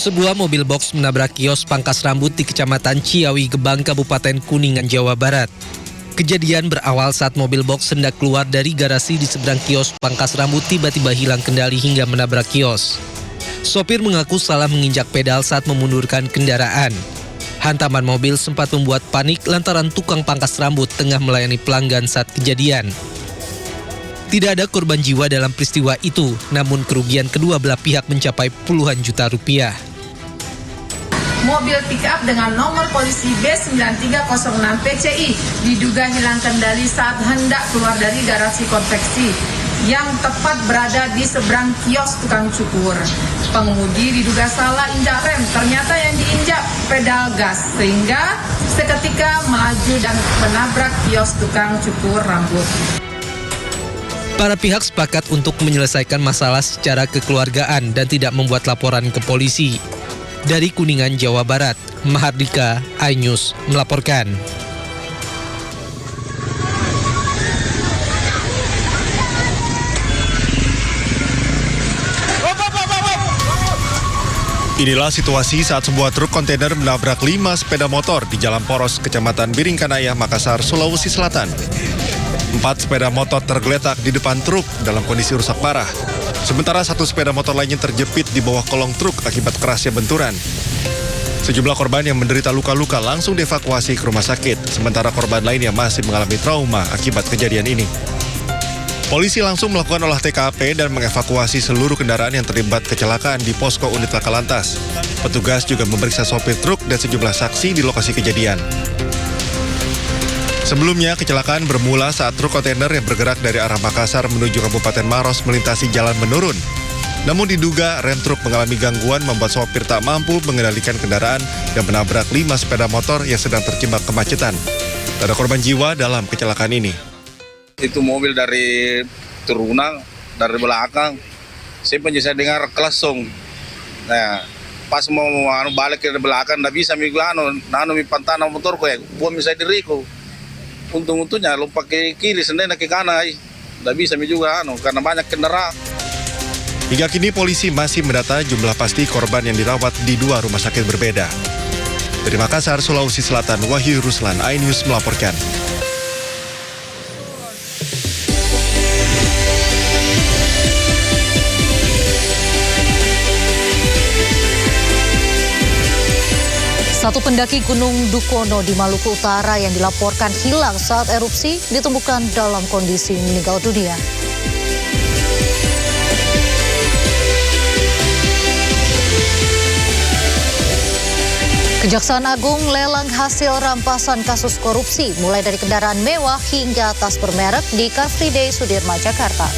Sebuah mobil box menabrak kios pangkas rambut di Kecamatan Ciawi Gebang, Kabupaten Kuningan, Jawa Barat. Kejadian berawal saat mobil box hendak keluar dari garasi di seberang kios pangkas rambut tiba-tiba hilang kendali hingga menabrak kios. Sopir mengaku salah menginjak pedal saat memundurkan kendaraan. Hantaman mobil sempat membuat panik lantaran tukang pangkas rambut tengah melayani pelanggan saat kejadian. Tidak ada korban jiwa dalam peristiwa itu, namun kerugian kedua belah pihak mencapai puluhan juta rupiah. Mobil pick-up dengan nomor polisi B9306 PCI diduga hilang kendali saat hendak keluar dari garasi konveksi yang tepat berada di seberang kios tukang cukur. Pengemudi diduga salah injak rem, ternyata yang diinjak pedal gas sehingga seketika melaju dan menabrak kios tukang cukur rambut. Para pihak sepakat untuk menyelesaikan masalah secara kekeluargaan dan tidak membuat laporan ke polisi. Dari Kuningan, Jawa Barat, Mahardika, iNews melaporkan. Inilah situasi saat sebuah truk kontainer menabrak 5 sepeda motor di Jalan Poros, Kecamatan Biringkanaya, Makassar, Sulawesi Selatan. 4 sepeda motor tergeletak di depan truk dalam kondisi rusak parah. Sementara 1 sepeda motor lainnya terjepit di bawah kolong truk akibat kerasnya benturan. Sejumlah korban yang menderita luka-luka langsung dievakuasi ke rumah sakit, sementara korban lainnya masih mengalami trauma akibat kejadian ini. Polisi langsung melakukan olah TKP dan mengevakuasi seluruh kendaraan yang terlibat kecelakaan di posko unit laka lantas. Petugas juga memeriksa sopir truk dan sejumlah saksi di lokasi kejadian. Sebelumnya, kecelakaan bermula saat truk kontainer yang bergerak dari arah Makassar menuju Kabupaten Maros melintasi jalan menurun. Namun diduga rem truk mengalami gangguan membuat sopir tak mampu mengendalikan kendaraan dan menabrak 5 sepeda motor yang sedang terjebak kemacetan. Tak ada korban jiwa dalam kecelakaan ini. Itu mobil dari turunan, dari belakang. Saya dengar kelesung. Nah, pas mau balik ke belakang, nggak bisa mi pantana motorku ya, buat saya diriku. Untung-untungnya lompat ke kiri, sendiri ke kanan. Nggak bisa mi juga, karena banyak kendaraan. Hingga kini polisi masih mendata jumlah pasti korban yang dirawat di 2 rumah sakit berbeda. Dari Makassar, Sulawesi Selatan, Wahyu Ruslan, iNews melaporkan. Satu pendaki Gunung Dukono di Maluku Utara yang dilaporkan hilang saat erupsi ditemukan dalam kondisi meninggal dunia. Kejaksaan Agung lelang hasil rampasan kasus korupsi mulai dari kendaraan mewah hingga tas bermerek di Car Free Day Sudirman, Jakarta.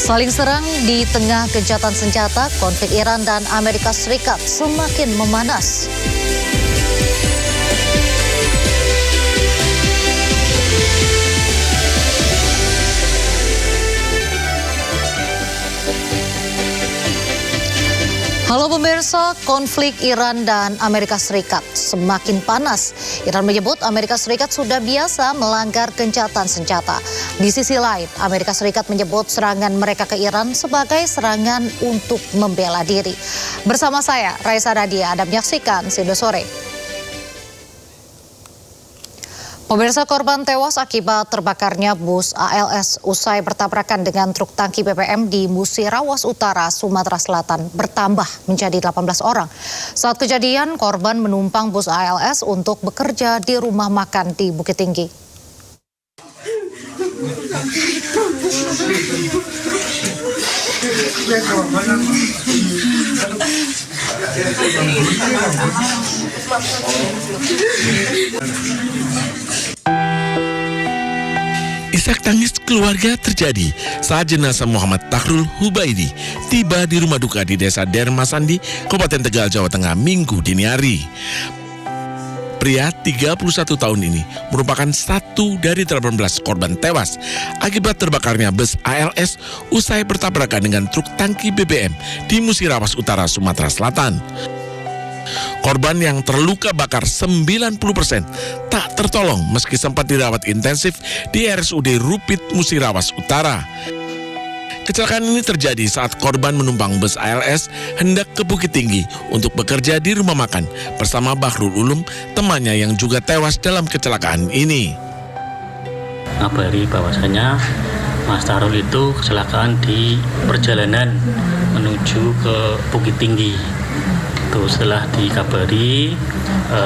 Saling serang di tengah gencatan senjata, konflik Iran dan Amerika Serikat semakin memanas. Halo pemirsa, konflik Iran dan Amerika Serikat semakin panas. Iran menyebut Amerika Serikat sudah biasa melanggar gencatan senjata. Di sisi lain, Amerika Serikat menyebut serangan mereka ke Iran sebagai serangan untuk membela diri. Bersama saya, Raisa Nadia, Anda menyaksikan Sido Sore. Pemirsa, korban tewas akibat terbakarnya bus ALS usai bertabrakan dengan truk tangki BBM di Musirawas Utara, Sumatera Selatan bertambah menjadi 18 orang. Saat kejadian, korban menumpang bus ALS untuk bekerja di rumah makan di Bukit Tinggi. Isak tangis keluarga terjadi saat jenazah Muhammad Takrul Hubaidi tiba di rumah duka di Desa Dermasandi, Kabupaten Tegal, Jawa Tengah, Minggu dini hari. Pria 31 tahun ini merupakan satu dari 18 korban tewas akibat terbakarnya bus ALS usai bertabrakan dengan truk tangki BBM di Musirawas Utara, Sumatera Selatan. Korban yang terluka bakar 90% tak tertolong meski sempat dirawat intensif di RSUD Rupit Musirawas Utara. Kecelakaan ini terjadi saat korban menumpang bus ALS hendak ke Bukit Tinggi untuk bekerja di rumah makan bersama Bahrul Ulum, temannya yang juga tewas dalam kecelakaan ini. Ngabari bahwasanya Mas Tahrul itu kecelakaan di perjalanan menuju ke Bukit Tinggi. Tuh, setelah dikabari,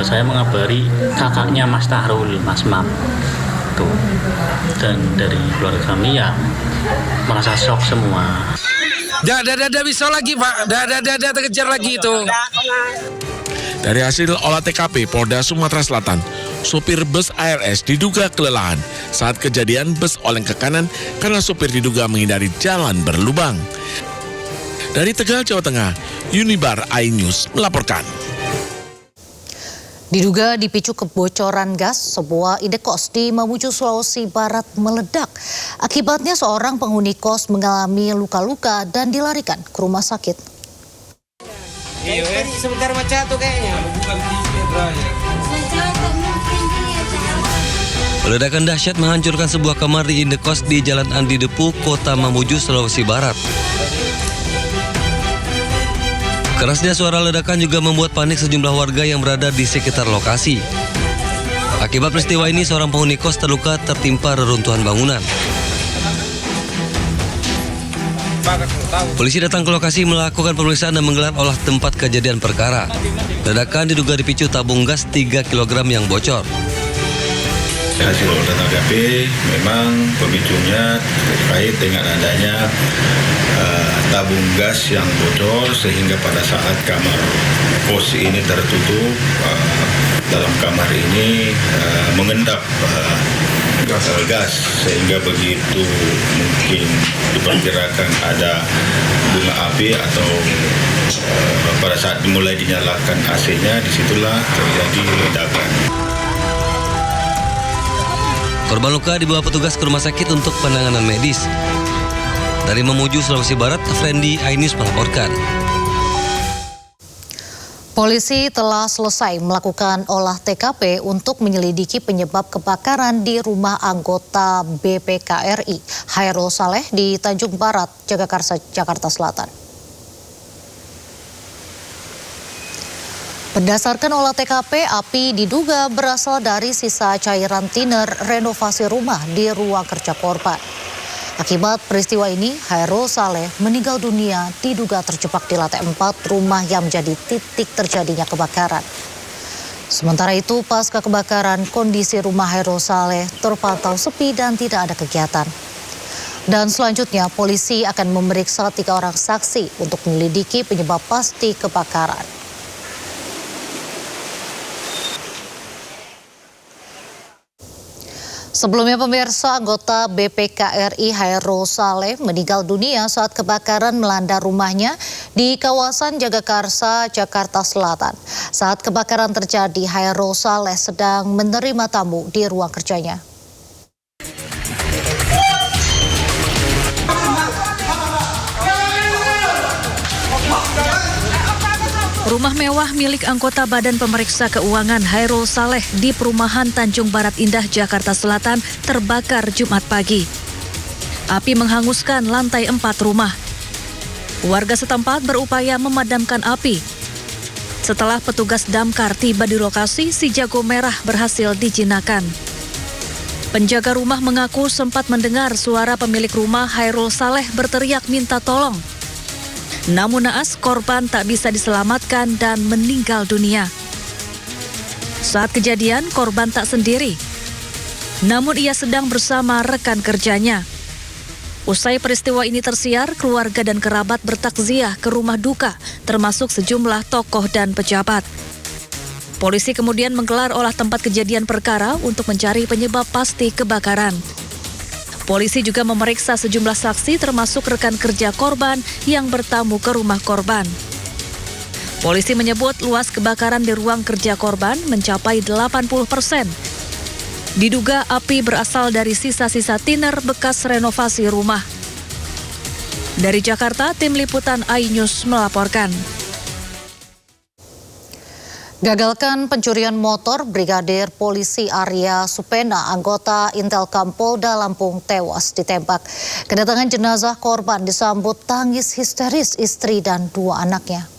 saya mengabari kakaknya Mas Tahrul, Mas Map. Tuh. Dan dari keluarga kami ya merasa shock semua. Dah bisa lagi Pak, dah terkejar lagi itu. Dari hasil olah TKP Polda Sumatera Selatan, sopir bus ALS diduga kelelahan saat kejadian bus oleng ke kanan karena sopir diduga menghindari jalan berlubang. Dari Tegal, Jawa Tengah, Unibar iNews melaporkan. Diduga dipicu kebocoran gas, sebuah indekos di Mamuju, Sulawesi Barat meledak. Akibatnya seorang penghuni kos mengalami luka-luka dan dilarikan ke rumah sakit. Sebentar macam tuh kayaknya. Ledakan dahsyat menghancurkan sebuah kamar di indekos di Jalan Andi Depu, Kota Mamuju, Sulawesi Barat. Kerasnya suara ledakan juga membuat panik sejumlah warga yang berada di sekitar lokasi. Akibat peristiwa ini, seorang penghuni kos terluka tertimpa reruntuhan bangunan. Polisi datang ke lokasi melakukan pemeriksaan dan menggelar olah tempat kejadian perkara. Ledakan diduga dipicu tabung gas 3 kg yang bocor. Hasil olah TKP memang pemicunya terkait dengan adanya tabung gas yang bocor sehingga pada saat kamar kos ini tertutup, dalam kamar ini mengendap gas sehingga begitu mungkin diperkirakan ada bunga api atau pada saat dimulai dinyalakan AC-nya, disitulah terjadi ledakan. Korban luka dibawa petugas ke rumah sakit untuk penanganan medis. Dari Mamuju, Sulawesi Barat, Frendi iNews melaporkan. Polisi telah selesai melakukan olah TKP untuk menyelidiki penyebab kebakaran di rumah anggota BPKRI Hairul Saleh di Tanjung Barat, Jagakarsa, Jakarta Selatan. Berdasarkan olah TKP, api diduga berasal dari sisa cairan thinner renovasi rumah di ruang kerja korban. Akibat peristiwa ini, Hairul Saleh meninggal dunia diduga terjebak di lantai 4 rumah yang menjadi titik terjadinya kebakaran. Sementara itu, pasca kebakaran, kondisi rumah Hairul Saleh terpantau sepi dan tidak ada kegiatan. Dan selanjutnya, polisi akan memeriksa 3 orang saksi untuk menyelidiki penyebab pasti kebakaran. Sebelumnya pemirsa, anggota BPKRI Hairul Saleh meninggal dunia saat kebakaran melanda rumahnya di kawasan Jagakarsa, Jakarta Selatan. Saat kebakaran terjadi, Hairul Saleh sedang menerima tamu di ruang kerjanya. Rumah mewah milik anggota Badan Pemeriksa Keuangan Hairul Saleh di Perumahan Tanjung Barat Indah, Jakarta Selatan terbakar Jumat pagi. Api menghanguskan lantai 4 rumah. Warga setempat berupaya memadamkan api. Setelah petugas damkar tiba di lokasi, si jago merah berhasil dijinakan. Penjaga rumah mengaku sempat mendengar suara pemilik rumah Hairul Saleh berteriak minta tolong. Namun naas, korban tak bisa diselamatkan dan meninggal dunia. Saat kejadian, korban tak sendiri. Namun ia sedang bersama rekan kerjanya. Usai peristiwa ini tersiar, keluarga dan kerabat bertakziah ke rumah duka, termasuk sejumlah tokoh dan pejabat. Polisi kemudian menggelar olah tempat kejadian perkara untuk mencari penyebab pasti kebakaran. Polisi juga memeriksa sejumlah saksi termasuk rekan kerja korban yang bertamu ke rumah korban. Polisi menyebut luas kebakaran di ruang kerja korban mencapai 80%. Diduga api berasal dari sisa-sisa thinner bekas renovasi rumah. Dari Jakarta, tim liputan iNews melaporkan. Gagalkan pencurian motor, Brigadir Polisi Arya Supena, anggota Intelkam Polda Lampung tewas ditembak. Kedatangan jenazah korban disambut tangis histeris istri dan 2 anaknya.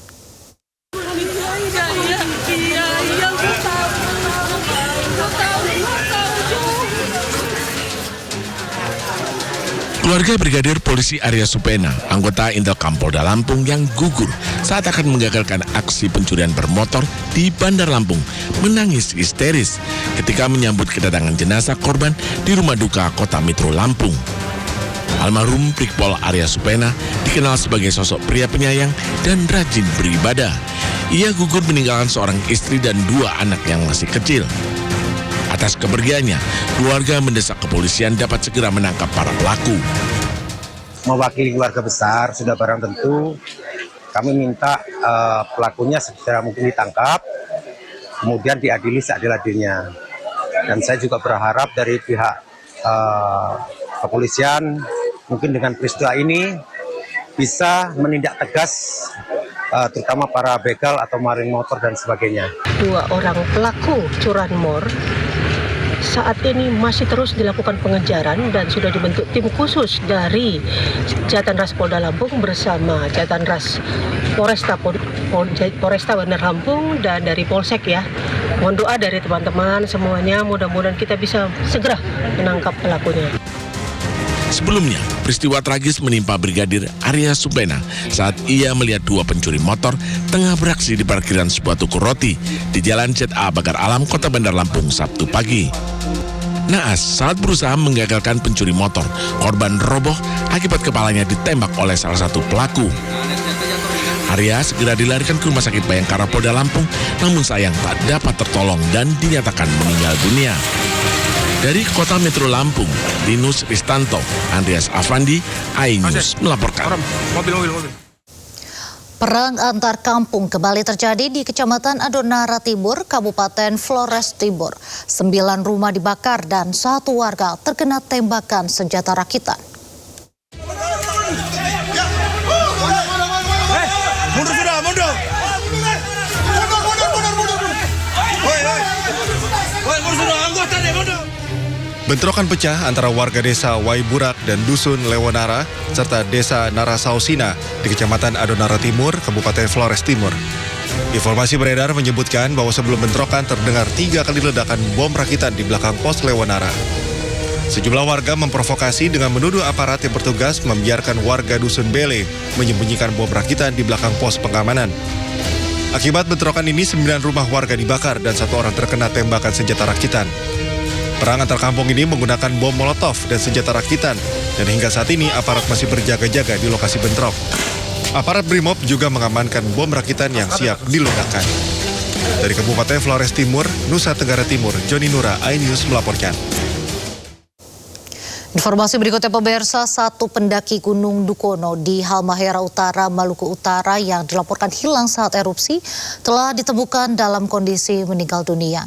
Keluarga Brigadir Polisi Arya Supena, anggota Intelkam Polda Lampung yang gugur saat akan menggagalkan aksi pencurian bermotor di Bandar Lampung, menangis histeris ketika menyambut kedatangan jenazah korban di rumah duka Kota Metro Lampung. Almarhum Brigpol Arya Supena dikenal sebagai sosok pria penyayang dan rajin beribadah. Ia gugur meninggalkan seorang istri dan 2 anak yang masih kecil. Atas kepergiannya, keluarga mendesak kepolisian dapat segera menangkap para pelaku. Mewakili keluarga besar, sudah barang tentu kami minta pelakunya segera mungkin ditangkap, kemudian diadili seadil-adilnya. Dan saya juga berharap dari pihak kepolisian mungkin dengan peristiwa ini bisa menindak tegas terutama para begal atau maling motor dan sebagainya. 2 orang pelaku curanmor saat ini masih terus dilakukan pengejaran dan sudah dibentuk tim khusus dari Jatanras Polda Lampung bersama Jatanras Polresta Bandar Lampung dan dari Polsek ya. Mohon doa dari teman-teman semuanya, mudah-mudahan kita bisa segera menangkap pelakunya. Sebelumnya, peristiwa tragis menimpa Brigadir Arya Supena saat ia melihat 2 pencuri motor tengah beraksi di parkiran sebuah toko roti di Jalan ZA Bagar Alam, Kota Bandar Lampung, Sabtu pagi. Naas saat berusaha menggagalkan pencuri motor, korban roboh akibat kepalanya ditembak oleh salah satu pelaku. Arya segera dilarikan ke Rumah Sakit Bayangkara Polda Lampung, namun sayang tak dapat tertolong dan dinyatakan meninggal dunia. Dari Kota Metro Lampung, Linus Ristanto, Andreas Afandi, iNews melaporkan. Perang antar kampung kembali terjadi di Kecamatan Adonara Timur, Kabupaten Flores Timur. 9 rumah dibakar dan 1 warga terkena tembakan senjata rakitan. Mundur sudah, mundur. Bentrokan pecah antara warga desa Waiburak dan dusun Lewonara serta desa Narasausina di Kecamatan Adonara Timur, Kabupaten Flores Timur. Informasi beredar menyebutkan bahwa sebelum bentrokan terdengar 3 kali ledakan bom rakitan di belakang pos Lewonara. Sejumlah warga memprovokasi dengan menuduh aparat yang bertugas membiarkan warga dusun Bele menyembunyikan bom rakitan di belakang pos pengamanan. Akibat bentrokan ini 9 rumah warga dibakar dan 1 orang terkena tembakan senjata rakitan. Perang antar kampung ini menggunakan bom molotov dan senjata rakitan, dan hingga saat ini aparat masih berjaga-jaga di lokasi bentrok. Aparat Brimob juga mengamankan bom rakitan yang siap diledakkan. Dari Kabupaten Flores Timur, Nusa Tenggara Timur, Joni Nura, iNews melaporkan. Informasi berikutnya pemirsa, 1 pendaki Gunung Dukono di Halmahera Utara, Maluku Utara yang dilaporkan hilang saat erupsi telah ditemukan dalam kondisi meninggal dunia.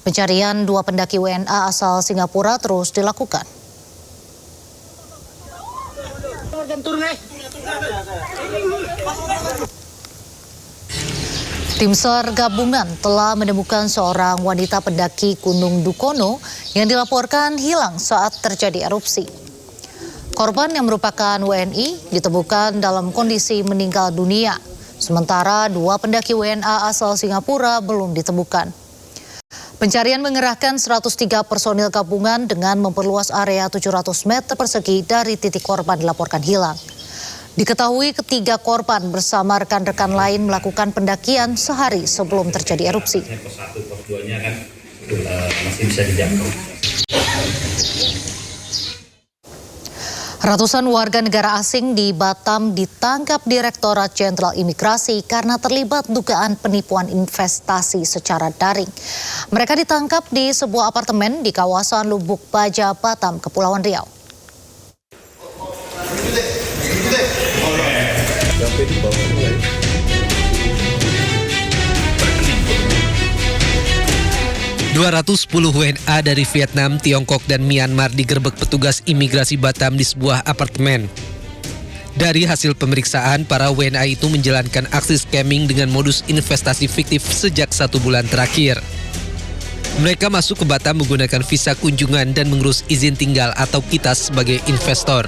Pencarian 2 pendaki WNA asal Singapura terus dilakukan. Tim SAR gabungan telah menemukan seorang wanita pendaki Gunung Dukono yang dilaporkan hilang saat terjadi erupsi. Korban yang merupakan WNI ditemukan dalam kondisi meninggal dunia, sementara 2 pendaki WNA asal Singapura belum ditemukan. Pencarian mengerahkan 103 personil gabungan dengan memperluas area 700 meter persegi dari titik korban dilaporkan hilang. Diketahui ketiga korban bersama rekan-rekan lain melakukan pendakian sehari sebelum terjadi erupsi. Masih bisa dijangkau. Ratusan warga negara asing di Batam ditangkap Direktorat Jenderal Imigrasi karena terlibat dugaan penipuan investasi secara daring. Mereka ditangkap di sebuah apartemen di kawasan Lubuk Baja, Batam, Kepulauan Riau. ...210 WNA dari Vietnam, Tiongkok, dan Myanmar digerebek petugas imigrasi Batam di sebuah apartemen. Dari hasil pemeriksaan, para WNA itu menjalankan aksi scamming dengan modus investasi fiktif sejak 1 bulan terakhir. Mereka masuk ke Batam menggunakan visa kunjungan dan mengurus izin tinggal atau KITAS sebagai investor.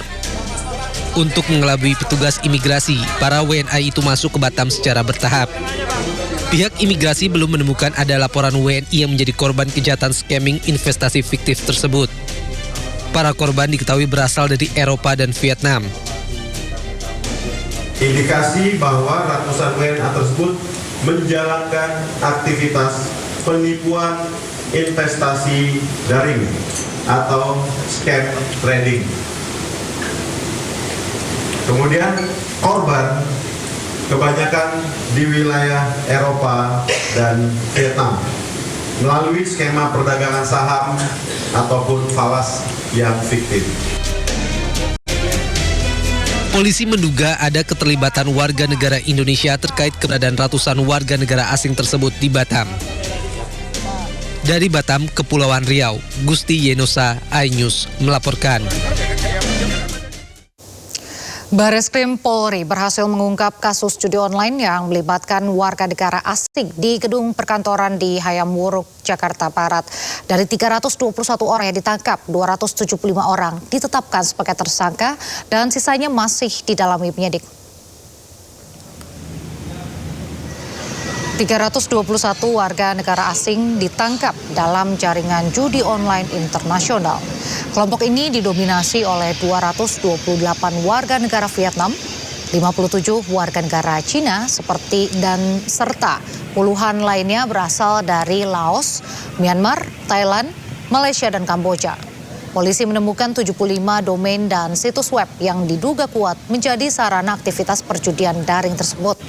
Untuk mengelabui petugas imigrasi, para WNA itu masuk ke Batam secara bertahap. Pihak imigrasi belum menemukan ada laporan WNI yang menjadi korban kejahatan scamming investasi fiktif tersebut. Para korban diketahui berasal dari Eropa dan Vietnam. Indikasi bahwa ratusan WNA tersebut menjalankan aktivitas penipuan investasi daring atau scam trading. Kemudian korban kebanyakan di wilayah Eropa dan Vietnam melalui skema perdagangan saham ataupun falas yang fiktif. Polisi menduga ada keterlibatan warga negara Indonesia terkait keberadaan ratusan warga negara asing tersebut di Batam. Dari Batam, Kepulauan Riau, Gusti Yenosa, iNews melaporkan. Bareskrim Polri berhasil mengungkap kasus judi online yang melibatkan warga negara asing di gedung perkantoran di Hayam Wuruk, Jakarta Barat. Dari 321 orang yang ditangkap, 275 orang ditetapkan sebagai tersangka dan sisanya masih didalami penyidik. 321 warga negara asing ditangkap dalam jaringan judi online internasional. Kelompok ini didominasi oleh 228 warga negara Vietnam, 57 warga negara Cina serta puluhan lainnya berasal dari Laos, Myanmar, Thailand, Malaysia, dan Kamboja. Polisi menemukan 75 domain dan situs web yang diduga kuat menjadi sarana aktivitas perjudian daring tersebut.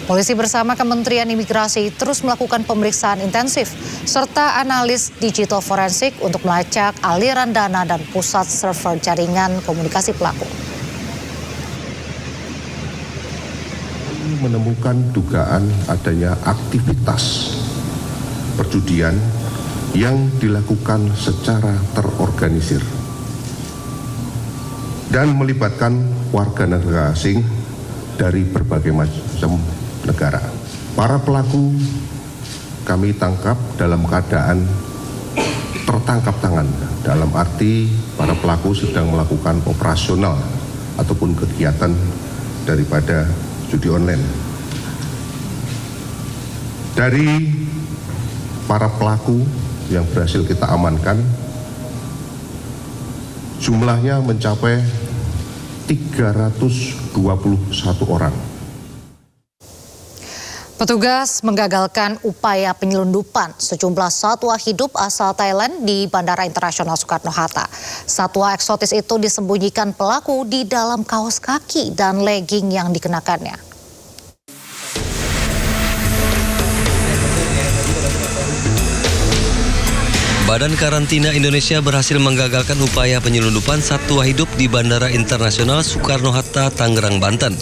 Polisi bersama Kementerian Imigrasi terus melakukan pemeriksaan intensif serta analis digital forensik untuk melacak aliran dana dan pusat server jaringan komunikasi pelaku. Menemukan dugaan adanya aktivitas perjudian yang dilakukan secara terorganisir dan melibatkan warga negara asing dari berbagai macam negara. Para pelaku kami tangkap dalam keadaan tertangkap tangan, dalam arti para pelaku sedang melakukan operasional ataupun kegiatan daripada judi online. Dari para pelaku yang berhasil kita amankan, jumlahnya mencapai 321 orang. Petugas menggagalkan upaya penyelundupan sejumlah satwa hidup asal Thailand di Bandara Internasional Soekarno-Hatta. Satwa eksotis itu disembunyikan pelaku di dalam kaos kaki dan legging yang dikenakannya. Badan Karantina Indonesia berhasil menggagalkan upaya penyelundupan satwa hidup di Bandara Internasional Soekarno-Hatta, Tangerang, Banten.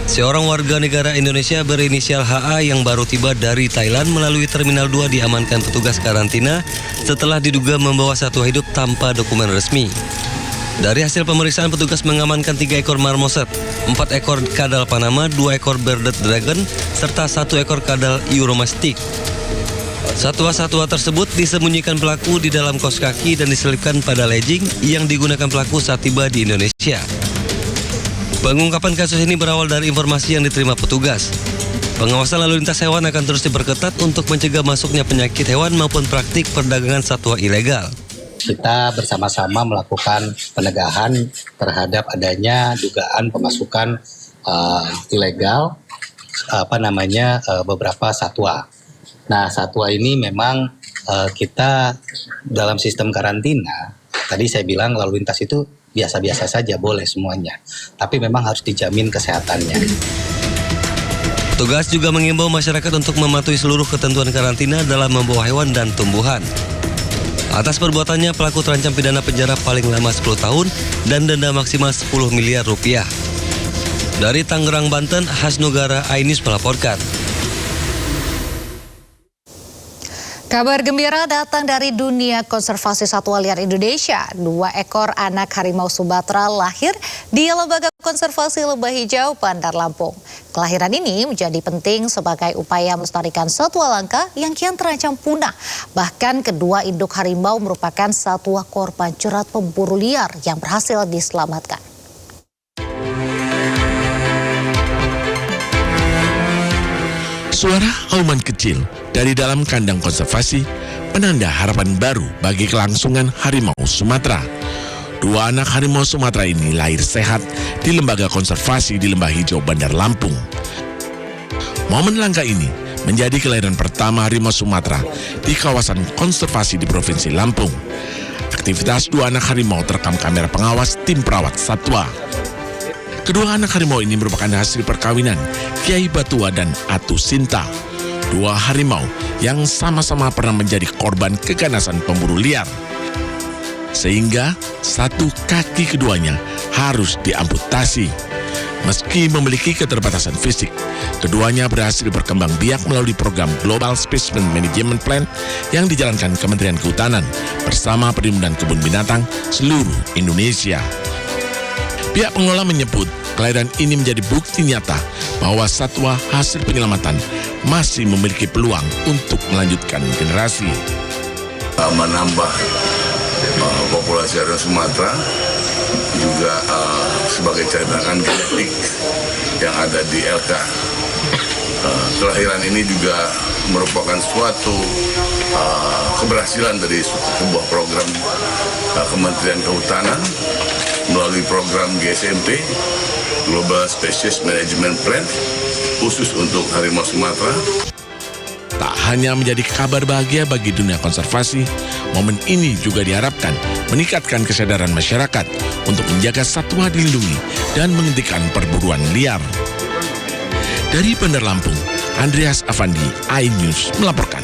Seorang warga negara Indonesia berinisial HA yang baru tiba dari Thailand melalui Terminal 2 diamankan petugas karantina setelah diduga membawa satwa hidup tanpa dokumen resmi. Dari hasil pemeriksaan, petugas mengamankan 3 ekor marmoset, 4 ekor kadal Panama, 2 ekor bearded dragon, serta 1 ekor kadal Euromestic. Satwa-satwa tersebut disembunyikan pelaku di dalam kaos kaki dan diselipkan pada legging yang digunakan pelaku saat tiba di Indonesia. Pengungkapan kasus ini berawal dari informasi yang diterima petugas. Pengawasan lalu lintas hewan akan terus diperketat untuk mencegah masuknya penyakit hewan maupun praktik perdagangan satwa ilegal. Kita bersama-sama melakukan penegahan terhadap adanya dugaan pemasukan ilegal beberapa satwa. Nah, satwa ini memang kita dalam sistem karantina, tadi saya bilang lalu lintas itu biasa-biasa saja, boleh semuanya. Tapi memang harus dijamin kesehatannya. Petugas juga mengimbau masyarakat untuk mematuhi seluruh ketentuan karantina dalam membawa hewan dan tumbuhan. Atas perbuatannya, pelaku terancam pidana penjara paling lama 10 tahun dan denda maksimal 10 miliar rupiah. Dari Tangerang, Banten, Hasnugara, iNews melaporkan. Kabar gembira datang dari dunia konservasi satwa liar Indonesia. 2 ekor anak harimau Sumatera lahir di Lembaga Konservasi Lembah Hijau, Bandar Lampung. Kelahiran ini menjadi penting sebagai upaya melestarikan satwa langka yang kian terancam punah. Bahkan kedua induk harimau merupakan satwa korban jerat pemburu liar yang berhasil diselamatkan. Suara auman kecil dari dalam kandang konservasi penanda harapan baru bagi kelangsungan harimau Sumatera. 2 anak harimau Sumatera ini lahir sehat di Lembaga Konservasi di Lembah Hijau, Bandar Lampung. Momen langka ini menjadi kelahiran pertama harimau Sumatera di kawasan konservasi di Provinsi Lampung. Aktivitas 2 anak harimau terekam kamera pengawas tim perawat satwa. Kedua anak harimau ini merupakan hasil perkawinan Kiai Batua dan Atu Sinta. 2 harimau yang sama-sama pernah menjadi korban keganasan pemburu liar. Sehingga 1 kaki keduanya harus diamputasi. Meski memiliki keterbatasan fisik, keduanya berhasil berkembang biak melalui program Global Specimen Management Plan yang dijalankan Kementerian Kehutanan bersama Perhimpunan Kebun Binatang seluruh Indonesia. Pihak pengelola menyebut kelahiran ini menjadi bukti nyata bahwa satwa hasil penyelamatan masih memiliki peluang untuk melanjutkan generasi. Menambah populasi harimau Sumatera juga sebagai cadangan genetik yang ada di LK. Kelahiran ini juga merupakan suatu keberhasilan dari sebuah program Kementerian Kehutanan melalui program GSMP, Global Species Management Plan, khusus untuk harimau Sumatera. Tak hanya menjadi kabar bahagia bagi dunia konservasi, momen ini juga diharapkan meningkatkan kesadaran masyarakat untuk menjaga satwa dilindungi dan menghentikan perburuan liar. Dari Bandar Lampung, Andreas Afandi, iNews melaporkan.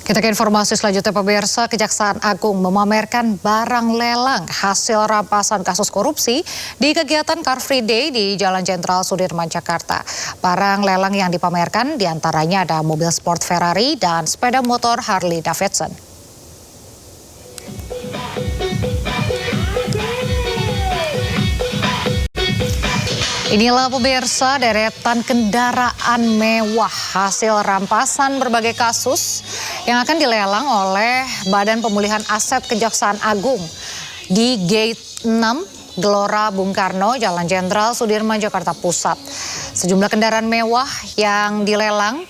Kita ke informasi selanjutnya, pemirsa. Kejaksaan Agung memamerkan barang lelang hasil rampasan kasus korupsi di kegiatan Car Free Day di Jalan Jenderal Sudirman, Jakarta. Barang lelang yang dipamerkan diantaranya ada mobil sport Ferrari dan sepeda motor Harley Davidson. Inilah pemirsa deretan kendaraan mewah hasil rampasan berbagai kasus yang akan dilelang oleh Badan Pemulihan Aset Kejaksaan Agung di Gate 6 Gelora Bung Karno, Jalan Jenderal Sudirman, Jakarta Pusat. Sejumlah kendaraan mewah yang dilelang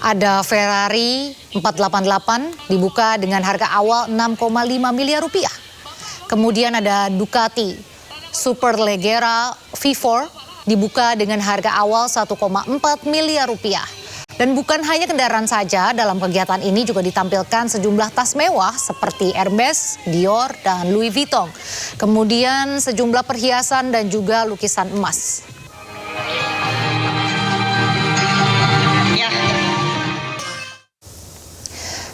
ada Ferrari 488 dibuka dengan harga awal 6,5 miliar rupiah. Kemudian ada Ducati Superleggera V4 dibuka dengan harga awal 1,4 miliar rupiah. Dan bukan hanya kendaraan saja, dalam kegiatan ini juga ditampilkan sejumlah tas mewah seperti Hermes, Dior, dan Louis Vuitton. Kemudian sejumlah perhiasan dan juga lukisan emas.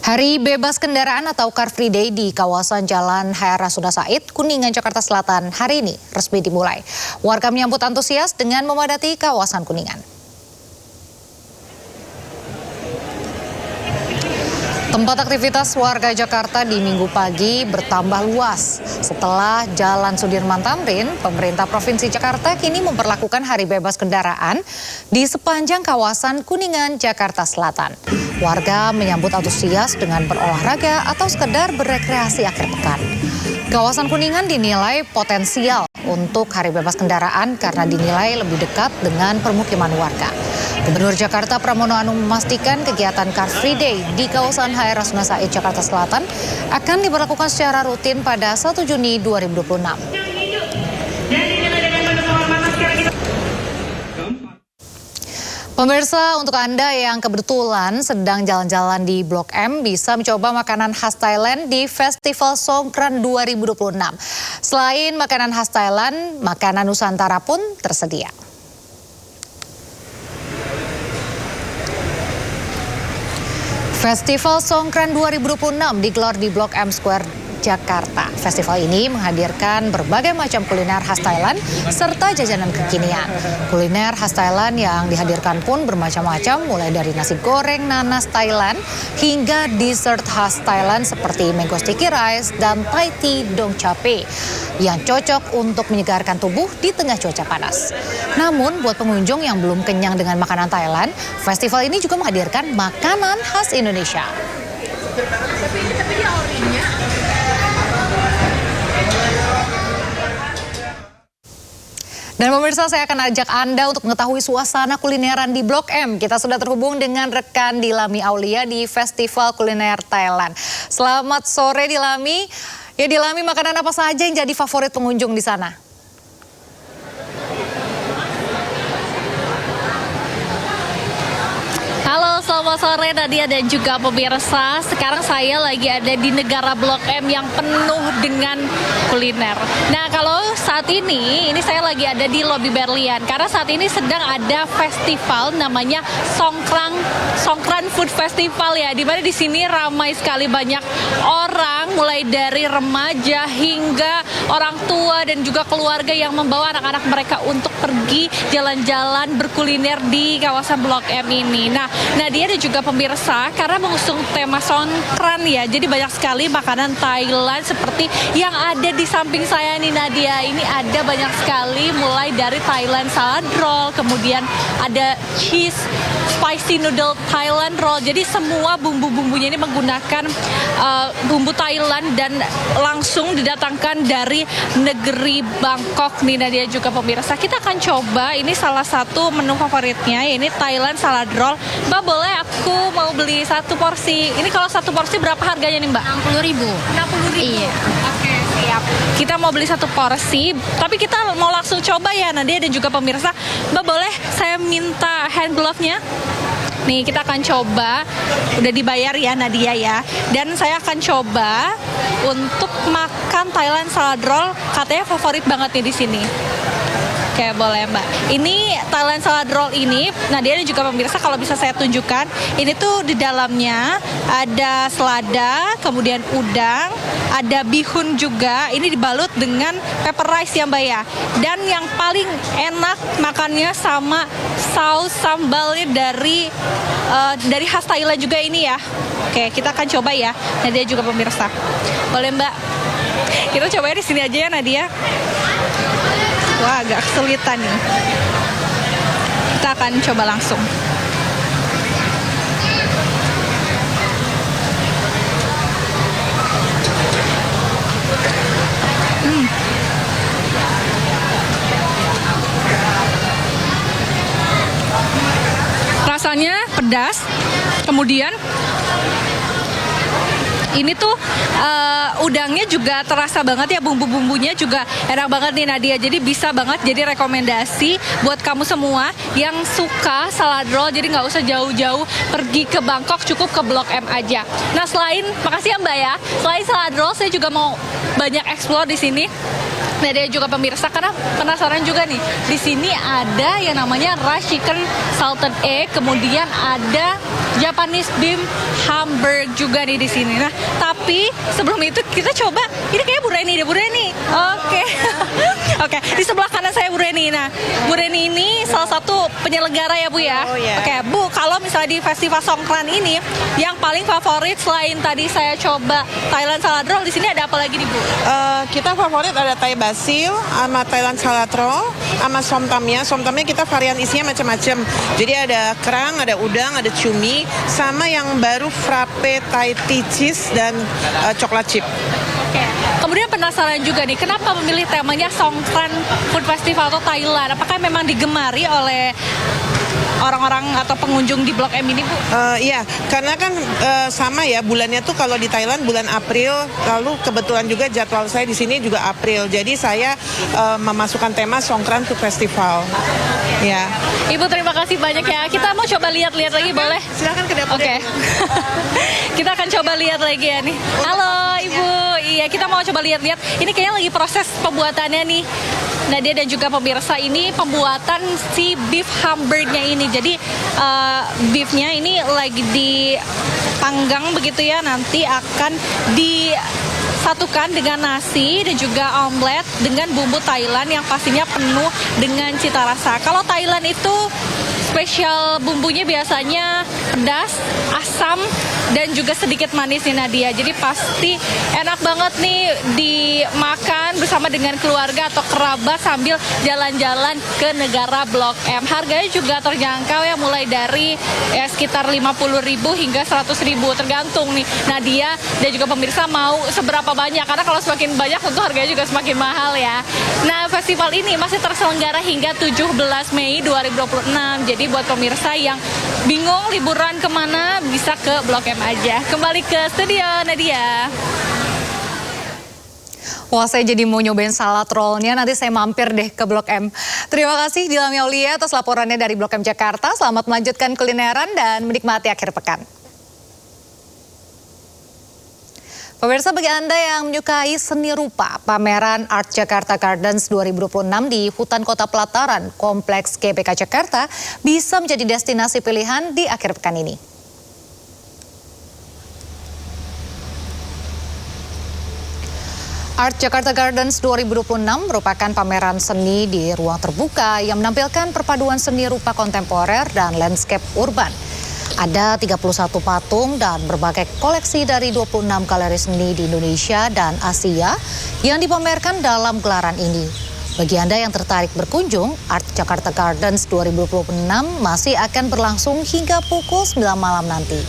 Hari Bebas Kendaraan atau Car Free Day di kawasan Jalan HR Rasuna Said, Kuningan, Jakarta Selatan hari ini resmi dimulai. Warga menyambut antusias dengan memadati kawasan Kuningan. Tempat aktivitas warga Jakarta di Minggu pagi bertambah luas. Setelah Jalan Sudirman Tamrin, pemerintah Provinsi Jakarta kini memperlakukan Hari Bebas Kendaraan di sepanjang kawasan Kuningan, Jakarta Selatan. Warga menyambut antusias dengan berolahraga atau sekedar berrekreasi akhir pekan. Kawasan Kuningan dinilai potensial untuk Hari Bebas Kendaraan karena dinilai lebih dekat dengan permukiman warga. Gubernur Jakarta Pramono Anung memastikan kegiatan Car Free Day di kawasan HR Rasuna Said, Jakarta Selatan akan diberlakukan secara rutin pada 1 Juni 2026. Pemirsa, untuk Anda yang kebetulan sedang jalan-jalan di Blok M bisa mencoba makanan khas Thailand di Festival Songkran 2026. Selain makanan khas Thailand, makanan Nusantara pun tersedia. Festival Songkran 2026 digelar di Blok M Square Jakarta. Festival ini menghadirkan berbagai macam kuliner khas Thailand serta jajanan kekinian. Kuliner khas Thailand yang dihadirkan pun bermacam-macam, mulai dari nasi goreng nanas Thailand hingga dessert khas Thailand seperti mango sticky rice dan Thai tea dong chape yang cocok untuk menyegarkan tubuh di tengah cuaca panas. Namun buat pengunjung yang belum kenyang dengan makanan Thailand, festival ini juga menghadirkan makanan khas Indonesia. Dan pemirsa, saya akan ajak Anda untuk mengetahui suasana kulineran di Blok M. Kita sudah terhubung dengan rekan Dilami Aulia di Festival Kuliner Thailand. Selamat sore Dilami. Ya Dilami, makanan apa saja yang jadi favorit pengunjung di sana? Halo, selamat sore Nadia dan juga pemirsa. Sekarang saya lagi ada di negara Blok M yang penuh dengan kuliner. Nah, kalau saat ini saya lagi ada di lobi Berlian karena saat ini sedang ada festival namanya Songkran Food Festival ya. Di mana di sini ramai sekali, banyak orang mulai dari remaja hingga orang tua dan juga keluarga yang membawa anak-anak mereka untuk pergi jalan-jalan berkuliner di kawasan Blok M ini. Nah, dia dan juga pemirsa karena mengusung tema Songkran ya, jadi banyak sekali makanan Thailand seperti yang ada di samping saya nih Nadia. Ini ada banyak sekali, mulai dari Thailand salad roll, kemudian ada cheese spicy noodle Thailand roll. Jadi semua bumbu-bumbunya ini menggunakan bumbu Thailand dan langsung didatangkan dari negeri Bangkok nih Nadia juga pemirsa. Kita akan coba, ini salah satu menu favoritnya, ini Thailand salad roll. Mbak, boleh aku mau beli satu porsi. Ini kalau satu porsi berapa harganya nih Mbak? 60.000. 60.000. Iya. Oke, siap. Kita mau beli satu porsi, tapi kita mau langsung coba ya Nadia dan juga pemirsa. Mbak, boleh saya minta hand glove-nya? Nih, kita akan coba. Udah dibayar ya Nadia ya. Dan saya akan coba untuk makan Thailand salad roll. Katanya favorit banget nih di sini. Oke, boleh Mbak. Ini Thailand salad roll ini, Nadia dan juga pemirsa kalau bisa saya tunjukkan, ini tuh di dalamnya ada selada, kemudian udang, ada bihun juga. Ini dibalut dengan pepper rice ya Mbak ya. Dan yang paling enak makannya sama saus sambalnya dari khas Thailand juga ini ya. Oke, kita akan coba ya, Nadia juga pemirsa. Boleh Mbak? Kita coba di sini aja ya Nadia. Wah, agak kesulitan nih. Kita akan coba langsung. Rasanya pedas, kemudian ini tuh udangnya juga terasa banget ya, bumbu-bumbunya juga enak banget nih Nadia. Jadi bisa banget jadi rekomendasi buat kamu semua yang suka salad roll. Jadi nggak usah jauh-jauh pergi ke Bangkok, cukup ke Blok M aja. Nah, makasih ya Mbak ya. Selain salad roll, saya juga mau banyak explore di sini. Nadia juga pemirsa karena penasaran juga nih. Di sini ada yang namanya rice chicken salted egg, kemudian ada Japanese beef hamburger juga nih di sini. Nah, tapi sebelum itu kita coba, ini kayak Bu Reni deh, Bu Reni. Oke. Oke, di sebelah kanan saya Bu Reni. Nah, Bu Reni ini salah satu penyelenggara ya Bu ya. Oh, yeah. Oke, Bu, kalau misalnya di Festival Songkran ini yang paling favorit selain tadi saya coba Thailand salad roll, di sini ada apa lagi nih Bu? Kita favorit ada Thai basil, sama Thailand salad roll, sama somtamnya. Somtamnya kita varian isinya macam-macam. Jadi ada kerang, ada udang, ada cumi, sama yang baru frappe Thai tea cheese dan coklat chip. Oke. Kemudian penasaran juga nih, kenapa memilih temanya Songkran Food Festival atau Thailand? Apakah memang digemari oleh orang-orang atau pengunjung di Blok M ini, Bu? Iya, karena kan sama ya, bulannya tuh kalau di Thailand bulan April, lalu kebetulan juga jadwal saya di sini juga April. Jadi saya memasukkan tema Songkran Food Festival. Ya. Ibu terima kasih banyak ya. Kita mau coba lihat-lihat lagi, boleh? Silakan ke dapur. Oke. Kita akan coba lihat lagi ya nih. Halo Ibu. Iya, kita mau coba lihat-lihat. Ini kayaknya lagi proses pembuatannya nih. Nadia dan juga pemirsa, ini pembuatan si beef hamburgernya ini. Jadi beefnya ini lagi dipanggang begitu ya, nanti akan disatukan dengan nasi dan juga omelet dengan bumbu Thailand yang pastinya penuh dengan cita rasa. Kalau Thailand itu spesial bumbunya biasanya pedas, asam, dan juga sedikit manis nih Nadia. Jadi pasti enak banget nih dimakan bersama dengan keluarga atau kerabat sambil jalan-jalan ke negara Blok M. Harganya juga terjangkau ya, mulai dari sekitar 50.000 hingga 100.000, tergantung nih Nadia dan juga pemirsa mau seberapa banyak. Karena kalau semakin banyak tentu harganya juga semakin mahal ya. Nah, festival ini masih terselenggara hingga 17 Mei 2026. Jadi buat pemirsa yang bingung liburan kemana, bisa ke Blok M aja. Kembali ke studio Nadia. Wah, saya jadi mau nyobain salad rollnya, nanti saya mampir deh ke Blok M. Terima kasih Dilami Aulia atas laporannya dari Blok M Jakarta. Selamat melanjutkan kulineran dan menikmati akhir pekan. Pemirsa, bagi Anda yang menyukai seni rupa, pameran Art Jakarta Gardens 2026 di Hutan Kota Pelataran, Kompleks GBK Jakarta bisa menjadi destinasi pilihan di akhir pekan ini. Art Jakarta Gardens 2026 merupakan pameran seni di ruang terbuka yang menampilkan perpaduan seni rupa kontemporer dan landscape urban. Ada 31 patung dan berbagai koleksi dari 26 galeri seni di Indonesia dan Asia yang dipamerkan dalam gelaran ini. Bagi Anda yang tertarik berkunjung, Art Jakarta Gardens 2026 masih akan berlangsung hingga pukul 9 malam nanti.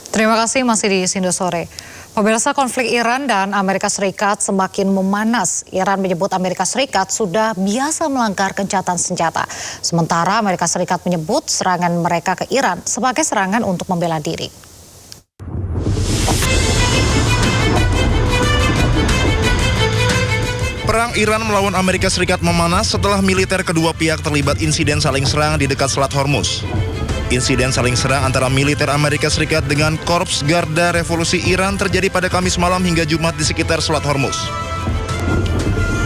Terima kasih, masih di Sindo Sore. Pemirsa, konflik Iran dan Amerika Serikat semakin memanas. Iran menyebut Amerika Serikat sudah biasa melanggar gencatan senjata. Sementara Amerika Serikat menyebut serangan mereka ke Iran sebagai serangan untuk membela diri. Perang Iran melawan Amerika Serikat memanas setelah militer kedua pihak terlibat insiden saling serang di dekat Selat Hormuz. Insiden saling serang antara militer Amerika Serikat dengan Korps Garda Revolusi Iran terjadi pada Kamis malam hingga Jumat di sekitar Selat Hormuz.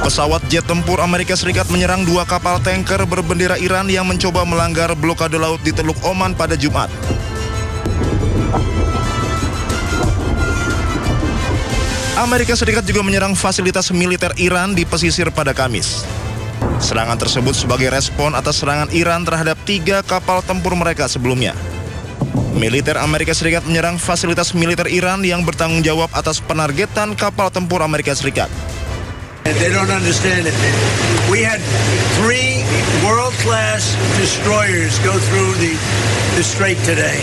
Pesawat jet tempur Amerika Serikat menyerang 2 kapal tanker berbendera Iran yang mencoba melanggar blokade laut di Teluk Oman pada Jumat. Amerika Serikat juga menyerang fasilitas militer Iran di pesisir pada Kamis. Serangan tersebut sebagai respon atas serangan Iran terhadap 3 kapal tempur mereka sebelumnya. Militer Amerika Serikat menyerang fasilitas militer Iran yang bertanggung jawab atas penargetan kapal tempur Amerika Serikat. They don't understand it. We had 3 world-class destroyers go through the strait today.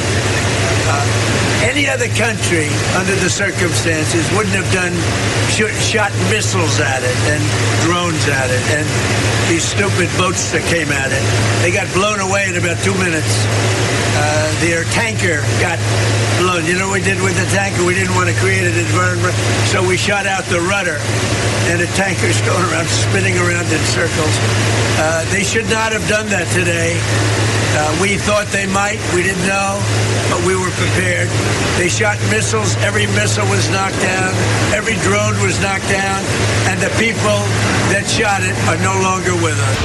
Any other country, under the circumstances, wouldn't have shot missiles at it and drones at it, and these stupid boats that came at it. They got blown away in about 2 minutes. Their tanker got blown. You know what we did with the tanker? We didn't want to create an environment, so we shot out the rudder, and the tanker's going around, spinning around in circles. They should not have done that today. We thought they might, we didn't know, but we were prepared. They shot missiles, every missile was knocked down, every drone was knocked down, and the people that shot it are no longer with us.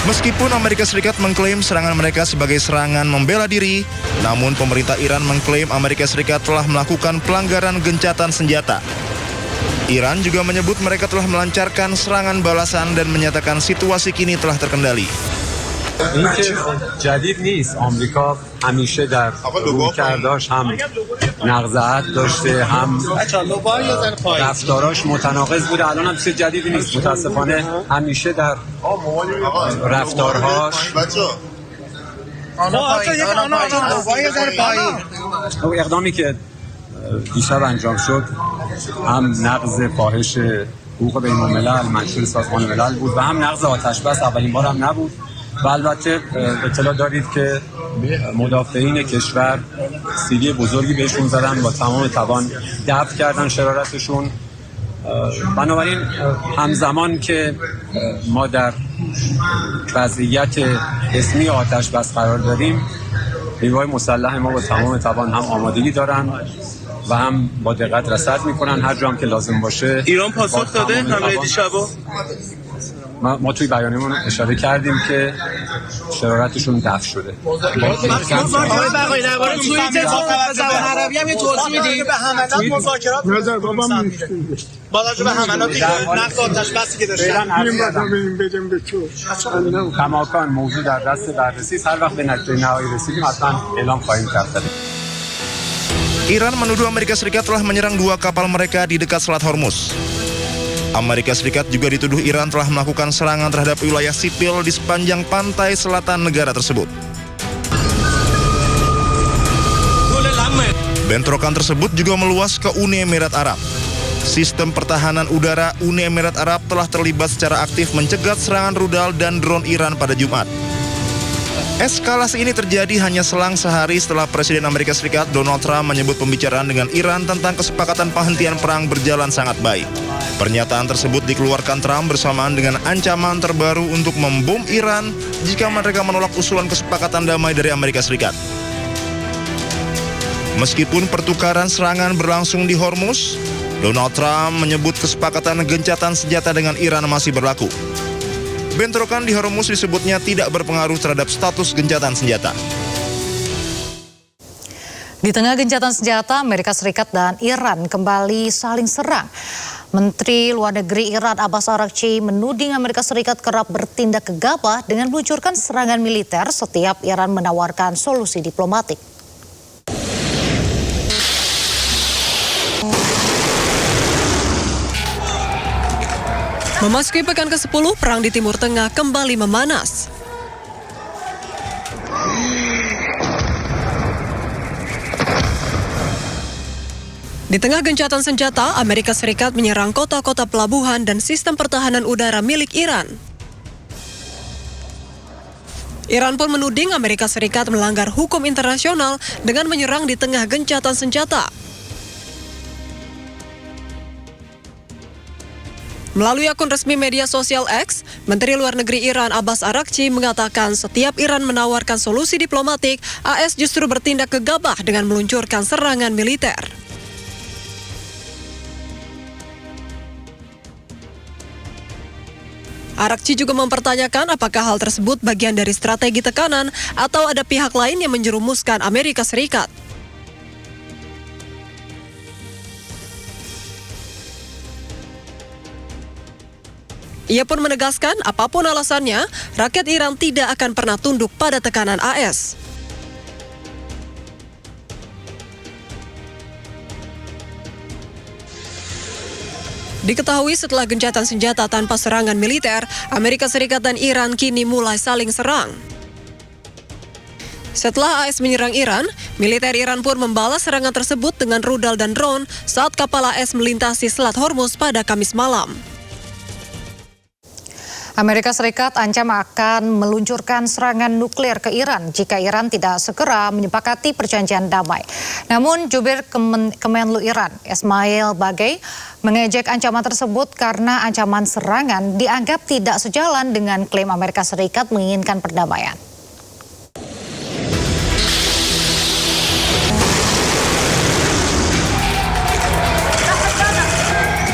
Meskipun Amerika Serikat mengklaim serangan mereka sebagai serangan membela diri, namun pemerintah Iran mengklaim Amerika Serikat telah melakukan pelanggaran gencatan senjata. Iran juga menyebut mereka telah melancarkan serangan balasan dan menyatakan situasi kini telah terkendali. این که جدید نیست. آمریکا همیشه در رویکرداش هم نقض داشته، هم رفتاراش متناقض بوده. الان هم چیز جدیدی نیست. متاسفانه همیشه در رفتارهاش اقدامی که دیشب انجام شد هم نقض فاحش حقوق بین الملل منشور سازمان ملل بود و هم نقض آتش بس. اولین بار هم نبود و البته اطلاع دارید که مدافعین کشور سیلی بزرگی بهشون زدن، با تمام توان دفع کردن شرارتشون. بنابراین همزمان که ما در وضعیت اسمی آتش بس قرار داریم، نیروهای مسلح ما با تمام توان هم آمادگی دارن و هم با دقت رصد میکنن هر جا هم که لازم باشه. ایران پاسخ داده حمله دیشبو؟ ما توی بیانیه‌مون اشاره کردیم که شرارتشون دفع شده. آقای بقایی درباره توییت به زبان عربی هم یه توضیح میدید؟ به حملات مذاکرات با توجه به حملاتی که نقض آتش بسی که داشتن کماکان موضوع در دست بررسی است. هر وقت به نتیجه نهایی رسیدیم حتما اعلام خواهیم کرد. Iran menuduh Amerika Serikat telah menyerang 2 kapal mereka di dekat Selat Hormuz. Amerika Serikat juga dituduh Iran telah melakukan serangan terhadap wilayah sipil di sepanjang pantai selatan negara tersebut. Bentrokan tersebut juga meluas ke Uni Emirat Arab. Sistem pertahanan udara Uni Emirat Arab telah terlibat secara aktif mencegat serangan rudal dan drone Iran pada Jumat. Eskalasi ini terjadi hanya selang sehari setelah Presiden Amerika Serikat Donald Trump menyebut pembicaraan dengan Iran tentang kesepakatan penghentian perang berjalan sangat baik. Pernyataan tersebut dikeluarkan Trump bersamaan dengan ancaman terbaru untuk membom Iran jika mereka menolak usulan kesepakatan damai dari Amerika Serikat. Meskipun pertukaran serangan berlangsung di Hormuz, Donald Trump menyebut kesepakatan gencatan senjata dengan Iran masih berlaku. Bentrokan di Hormuz disebutnya tidak berpengaruh terhadap status gencatan senjata. Di tengah gencatan senjata, Amerika Serikat dan Iran kembali saling serang. Menteri Luar Negeri Iran Abbas Araghchi menuding Amerika Serikat kerap bertindak gegabah dengan meluncurkan serangan militer setiap Iran menawarkan solusi diplomatik. Memasuki pekan ke-10, perang di Timur Tengah kembali memanas. Di tengah gencatan senjata, Amerika Serikat menyerang kota-kota pelabuhan dan sistem pertahanan udara milik Iran. Iran pun menuding Amerika Serikat melanggar hukum internasional dengan menyerang di tengah gencatan senjata. Melalui akun resmi media sosial X, Menteri Luar Negeri Iran Abbas Araghchi mengatakan setiap Iran menawarkan solusi diplomatik, AS justru bertindak gegabah dengan meluncurkan serangan militer. Araghchi juga mempertanyakan apakah hal tersebut bagian dari strategi tekanan atau ada pihak lain yang menjerumuskan Amerika Serikat. Ia pun menegaskan apapun alasannya, rakyat Iran tidak akan pernah tunduk pada tekanan AS. Diketahui setelah gencatan senjata tanpa serangan militer, Amerika Serikat dan Iran kini mulai saling serang. Setelah AS menyerang Iran, militer Iran pun membalas serangan tersebut dengan rudal dan drone saat kapal AS melintasi Selat Hormuz pada Kamis malam. Amerika Serikat ancam akan meluncurkan serangan nuklir ke Iran jika Iran tidak segera menyepakati perjanjian damai. Namun jubir Kemenlu Iran, Ismail Bagei, mengejek ancaman tersebut karena ancaman serangan dianggap tidak sejalan dengan klaim Amerika Serikat menginginkan perdamaian.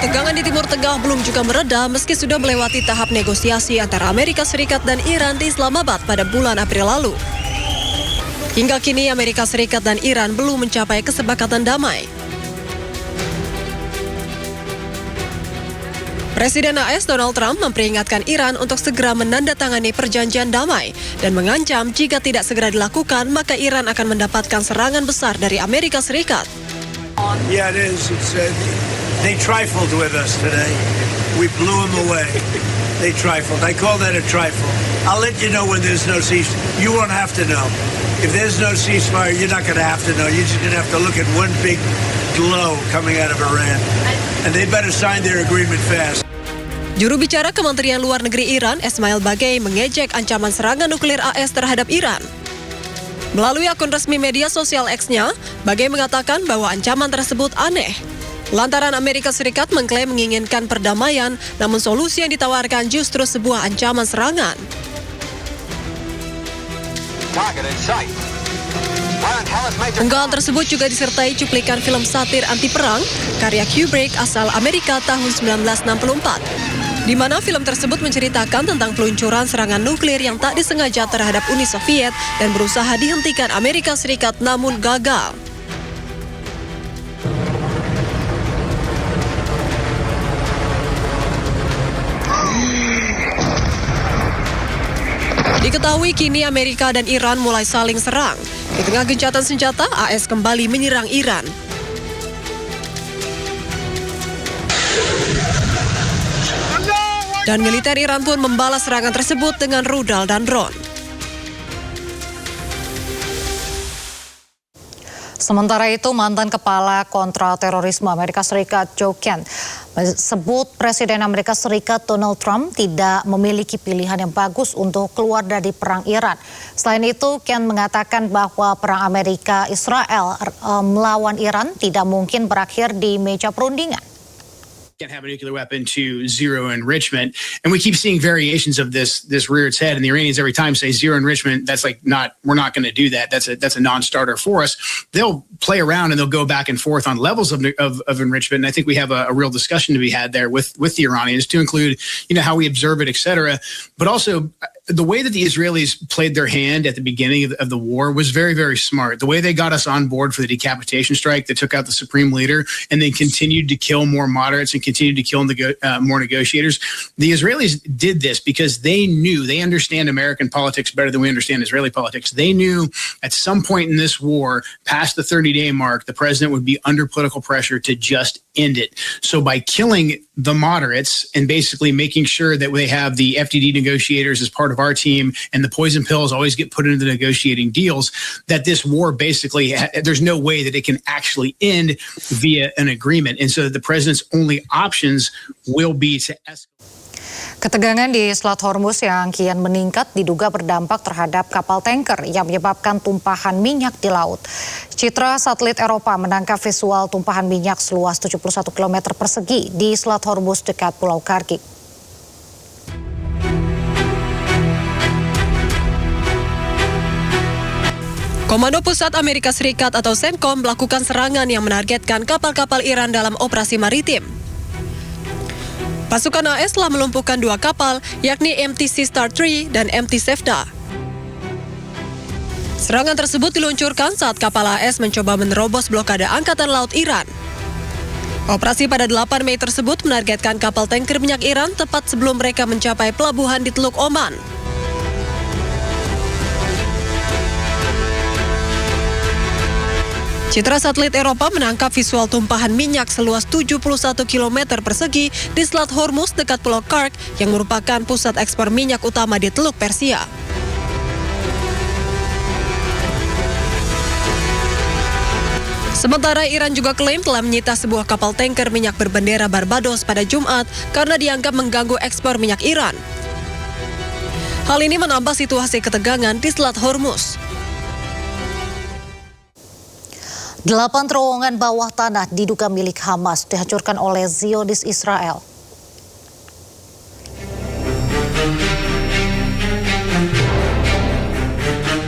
Tegangan di Timur Tengah belum juga mereda meski sudah melewati tahap negosiasi antara Amerika Serikat dan Iran di Islamabad pada bulan April lalu. Hingga kini Amerika Serikat dan Iran belum mencapai kesepakatan damai. Presiden AS Donald Trump memperingatkan Iran untuk segera menandatangani perjanjian damai dan mengancam jika tidak segera dilakukan maka Iran akan mendapatkan serangan besar dari Amerika Serikat. Yeah, it is. They trifled with us today. We blew them away. They trifled. I call that a trifle. I'll let you know when there's no ceasefire. You won't have to know. If there's no ceasefire, you're not going to have to know. You're just going to have to look at one big glow coming out of Iran. And they better sign their agreement fast. Juru bicara Kementerian Luar Negeri Iran, Ismail Bagei, mengejek ancaman serangan nuklir AS terhadap Iran. Melalui akun resmi media sosial X-nya, Bagei mengatakan bahwa ancaman tersebut aneh. Lantaran Amerika Serikat mengklaim menginginkan perdamaian, namun solusi yang ditawarkan justru sebuah ancaman serangan. Target in sight. Unggahan tersebut juga disertai cuplikan film satir anti perang karya Kubrick asal Amerika tahun 1964. Di mana film tersebut menceritakan tentang peluncuran serangan nuklir yang tak disengaja terhadap Uni Soviet dan berusaha dihentikan Amerika Serikat namun gagal. Diketahui kini Amerika dan Iran mulai saling serang. Di tengah gencatan senjata, AS kembali menyerang Iran. Dan militer Iran pun membalas serangan tersebut dengan rudal dan drone. Sementara itu, mantan kepala kontraterorisme Amerika Serikat Joe Kent sebut Presiden Amerika Serikat Donald Trump tidak memiliki pilihan yang bagus untuk keluar dari perang Iran. Selain itu, Kent mengatakan bahwa perang Amerika-Israel melawan Iran tidak mungkin berakhir di meja perundingan. Can't have a nuclear weapon to zero enrichment, and we keep seeing variations of this rear its head, and the Iranians every time say zero enrichment. That's like we're not going to do that. That's a non-starter for us. They'll play around and they'll go back and forth on levels of enrichment, and I think we have a real discussion to be had there with the Iranians to include how we observe it, etc. But also the way that the Israelis played their hand at the beginning of the war was very, very smart. The way they got us on board for the decapitation strike, they took out the supreme leader and then continued to kill more moderates and continued to kill more negotiators. The Israelis did this because they understand American politics better than we understand Israeli politics. They knew at some point in this war, past the 30-day mark, the president would be under political pressure to just end it. So by killing the moderates and basically making sure that they have the FDD negotiators as part of our team and the poison pills always get put into the negotiating deals, that this war basically, there's no way that it can actually end via an agreement. And so the president's only options will be to escalate. Ketegangan di Selat Hormuz yang kian meningkat diduga berdampak terhadap kapal tanker yang menyebabkan tumpahan minyak di laut. Citra satelit Eropa menangkap visual tumpahan minyak seluas 71 km persegi di Selat Hormuz dekat Pulau Karkik. Komando Pusat Amerika Serikat atau CENTCOM melakukan serangan yang menargetkan kapal-kapal Iran dalam operasi maritim. Pasukan AS telah melumpuhkan 2 kapal, yakni MT Sea Star 3 dan MT Sevda. Serangan tersebut diluncurkan saat kapal AS mencoba menerobos blokade Angkatan Laut Iran. Operasi pada 8 Mei tersebut menargetkan kapal tanker minyak Iran tepat sebelum mereka mencapai pelabuhan di Teluk Oman. Citra satelit Eropa menangkap visual tumpahan minyak seluas 71 km persegi di Selat Hormuz dekat Pulau Kark yang merupakan pusat ekspor minyak utama di Teluk Persia. Sementara Iran juga klaim telah menyita sebuah kapal tanker minyak berbendera Barbados pada Jumat karena dianggap mengganggu ekspor minyak Iran. Hal ini menambah situasi ketegangan di Selat Hormuz. 8 terowongan bawah tanah diduga milik Hamas dihancurkan oleh Zionis Israel.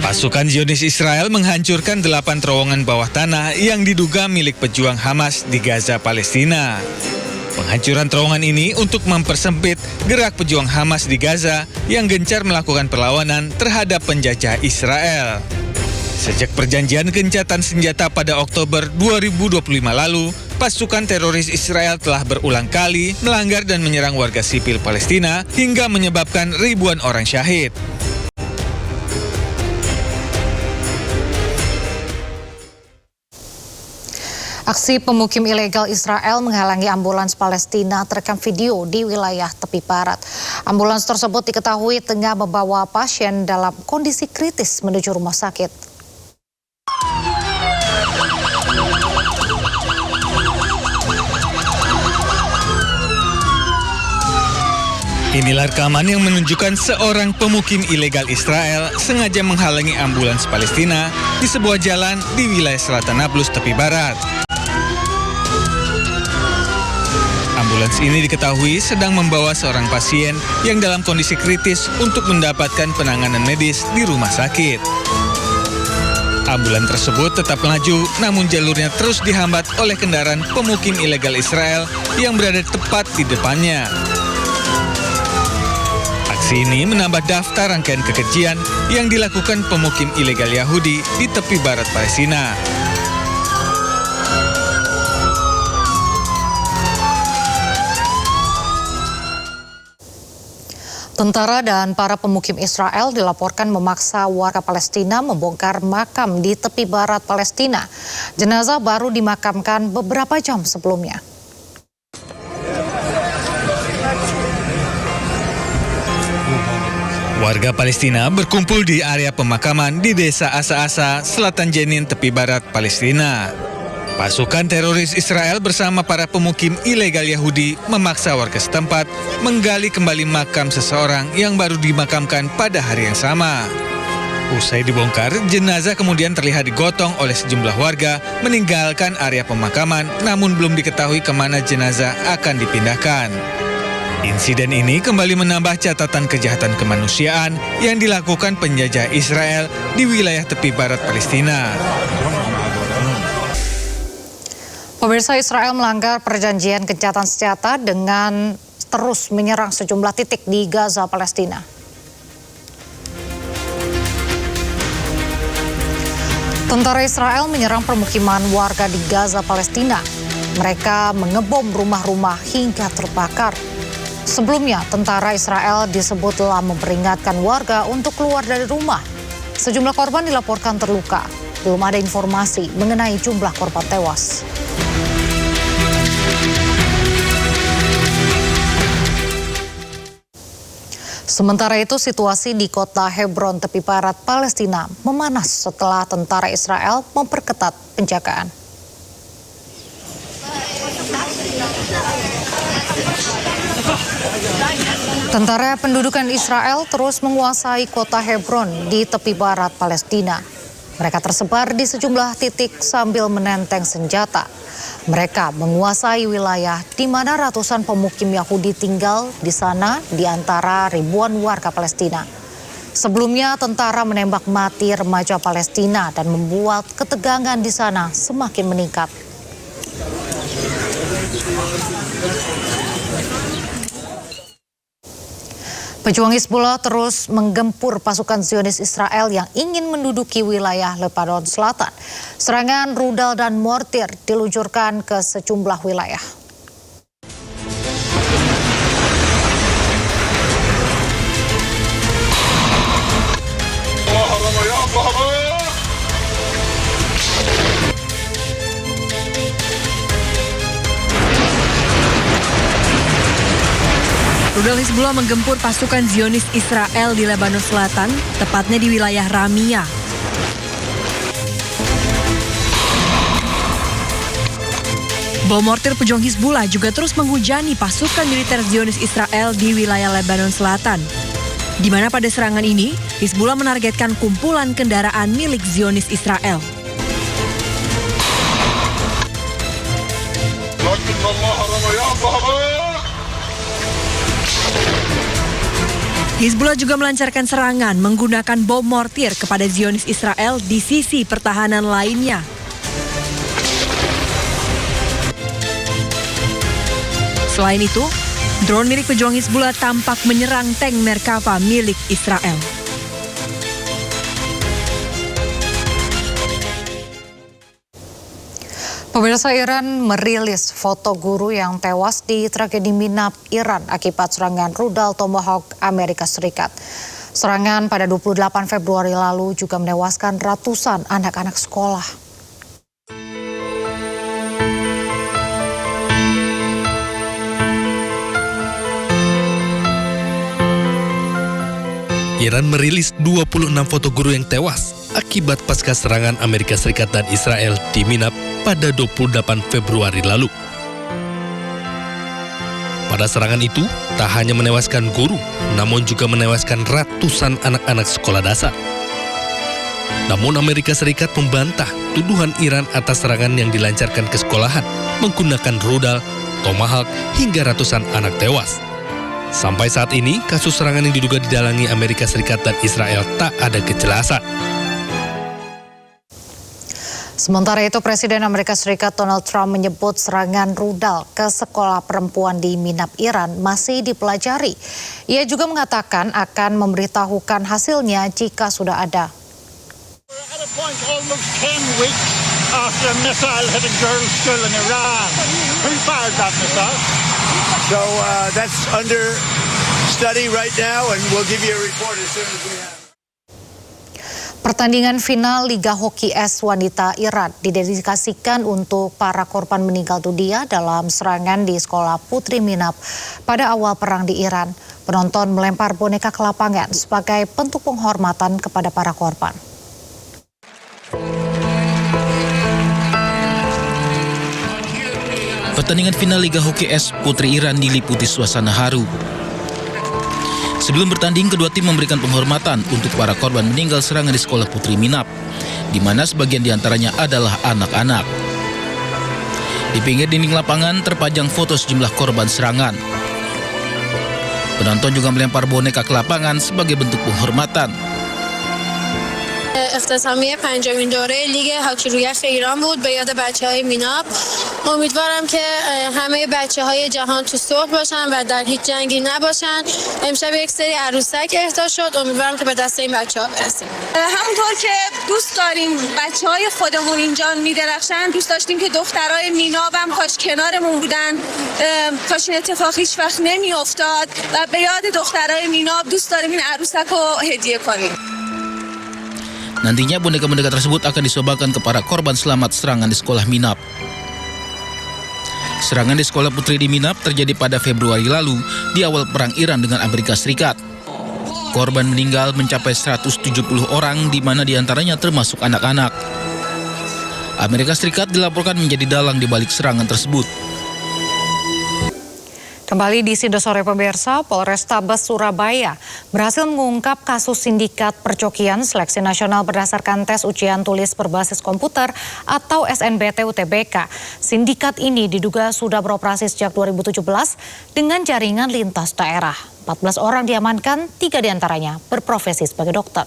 Pasukan Zionis Israel menghancurkan 8 terowongan bawah tanah yang diduga milik pejuang Hamas di Gaza, Palestina. Penghancuran terowongan ini untuk mempersempit gerak pejuang Hamas di Gaza yang gencar melakukan perlawanan terhadap penjajah Israel. Sejak perjanjian gencatan senjata pada Oktober 2025 lalu, pasukan teroris Israel telah berulang kali melanggar dan menyerang warga sipil Palestina hingga menyebabkan ribuan orang syahid. Aksi pemukim ilegal Israel menghalangi ambulans Palestina terekam video di wilayah tepi barat. Ambulans tersebut diketahui tengah membawa pasien dalam kondisi kritis menuju rumah sakit. Inilah rekaman yang menunjukkan seorang pemukim ilegal Israel sengaja menghalangi ambulans Palestina di sebuah jalan di wilayah selatan Nablus tepi barat. Ambulans ini diketahui sedang membawa seorang pasien yang dalam kondisi kritis untuk mendapatkan penanganan medis di rumah sakit. Ambulan tersebut tetap melaju, namun jalurnya terus dihambat oleh kendaraan pemukim ilegal Israel yang berada tepat di depannya. Aksi ini menambah daftar rangkaian kekejian yang dilakukan pemukim ilegal Yahudi di tepi barat Palestina. Tentara dan para pemukim Israel dilaporkan memaksa warga Palestina membongkar makam di tepi barat Palestina. Jenazah baru dimakamkan beberapa jam sebelumnya. Warga Palestina berkumpul di area pemakaman di desa Asa-Asa, Selatan Jenin, tepi barat Palestina. Pasukan teroris Israel bersama para pemukim ilegal Yahudi memaksa warga setempat menggali kembali makam seseorang yang baru dimakamkan pada hari yang sama. Usai dibongkar, jenazah kemudian terlihat digotong oleh sejumlah warga meninggalkan area pemakaman, namun belum diketahui kemana jenazah akan dipindahkan. Insiden ini kembali menambah catatan kejahatan kemanusiaan yang dilakukan penjajah Israel di wilayah tepi barat Palestina. Pemirsa, Israel melanggar perjanjian gencatan senjata dengan terus menyerang sejumlah titik di Gaza, Palestina. Tentara Israel menyerang permukiman warga di Gaza, Palestina. Mereka mengebom rumah-rumah hingga terbakar. Sebelumnya, tentara Israel disebut telah memperingatkan warga untuk keluar dari rumah. Sejumlah korban dilaporkan terluka. Belum ada informasi mengenai jumlah korban tewas. Sementara itu, situasi di kota Hebron, tepi barat Palestina memanas setelah tentara Israel memperketat penjagaan. Tentara pendudukan Israel terus menguasai kota Hebron di tepi barat Palestina. Mereka tersebar di sejumlah titik sambil menenteng senjata. Mereka menguasai wilayah di mana ratusan pemukim Yahudi tinggal di sana di antara ribuan warga Palestina. Sebelumnya, tentara menembak mati remaja Palestina dan membuat ketegangan di sana semakin meningkat. Pejuang Hizbullah terus menggempur pasukan Zionis Israel yang ingin menduduki wilayah Lebanon Selatan. Serangan rudal dan mortir diluncurkan ke sejumlah wilayah. Rudal Hizbullah menggempur pasukan Zionis Israel di Lebanon Selatan, tepatnya di wilayah Ramiyah. Bom mortir pejuang Hizbullah juga terus menghujani pasukan militer Zionis Israel di wilayah Lebanon Selatan, di mana pada serangan ini Hizbullah menargetkan kumpulan kendaraan milik Zionis Israel. Hizbullah juga melancarkan serangan menggunakan bom mortir kepada Zionis Israel di sisi pertahanan lainnya. Selain itu, drone milik pejuang Hizbullah tampak menyerang tank Merkava milik Israel. Pemirsa, Iran merilis foto guru yang tewas di tragedi Minab, Iran akibat serangan rudal Tomahawk Amerika Serikat. Serangan pada 28 Februari lalu juga menewaskan ratusan anak-anak sekolah. Iran merilis 26 foto guru yang tewas akibat pasca serangan Amerika Serikat dan Israel di Minab pada 28 Februari lalu. Pada serangan itu, tak hanya menewaskan guru, namun juga menewaskan ratusan anak-anak sekolah dasar. Namun Amerika Serikat membantah tuduhan Iran atas serangan yang dilancarkan ke sekolahan menggunakan rudal, Tomahawk, hingga ratusan anak tewas. Sampai saat ini, kasus serangan yang diduga didalangi Amerika Serikat dan Israel tak ada kejelasan. Sementara itu, Presiden Amerika Serikat Donald Trump menyebut serangan rudal ke sekolah perempuan di Minab, Iran masih dipelajari. Ia juga mengatakan akan memberitahukan hasilnya jika sudah ada. At a point almost 10 weeks after a missile hit a girls' school in Iran. Who fired that missile? So that's under study right now, and we'll give you a report as soon as we have. Pertandingan final Liga Hoki Es Wanita Iran didedikasikan untuk para korban meninggal dunia dalam serangan di sekolah Putri Minab pada awal perang di Iran. Penonton melempar boneka ke lapangan sebagai bentuk penghormatan kepada para korban. Pertandingan final Liga Hoki Es Putri Iran diliputi suasana haru. Sebelum bertanding, kedua tim memberikan penghormatan untuk para korban meninggal serangan di sekolah Putri Minab, di mana sebagian diantaranya adalah anak-anak. Di pinggir dinding lapangan terpajang foto sejumlah korban serangan. Penonton juga melempar boneka ke lapangan sebagai bentuk penghormatan. اختتامیه پنجمین دوره لیگ هاکی روی یخ ایران بود به یاد بچه‌های میناب. امیدوارم که همه بچه‌های جهان تو صلح باشن و در هیچ جنگی نباشن. امشب یک سری عروسک اهدا شد. امیدوارم که به دست این بچه‌ها برسیم. همونطور که دوست داریم بچه‌های خودمون اینجا میدرخشن، دوست داشتیم که دخترای میناب هم کاش کنارمون بودن. کاش این اتفاق هیچ وقت نمیافتاد و به یاد دخترای میناب دوست داریم این عروسک رو هدیه کنیم. Nantinya boneka-boneka tersebut akan disobakan ke para korban selamat serangan di sekolah Minab. Serangan di sekolah putri di Minab terjadi pada Februari lalu di awal perang Iran dengan Amerika Serikat. Korban meninggal mencapai 170 orang, di mana diantaranya termasuk anak-anak. Amerika Serikat dilaporkan menjadi dalang di balik serangan tersebut. Kembali di Sido Sore pemirsa, Polrestabes Surabaya berhasil mengungkap kasus sindikat percokian seleksi nasional berdasarkan tes ujian tulis berbasis komputer atau SNBT UTBK. Sindikat ini diduga sudah beroperasi sejak 2017 dengan jaringan lintas daerah. 14 orang diamankan, 3 diantaranya berprofesi sebagai dokter.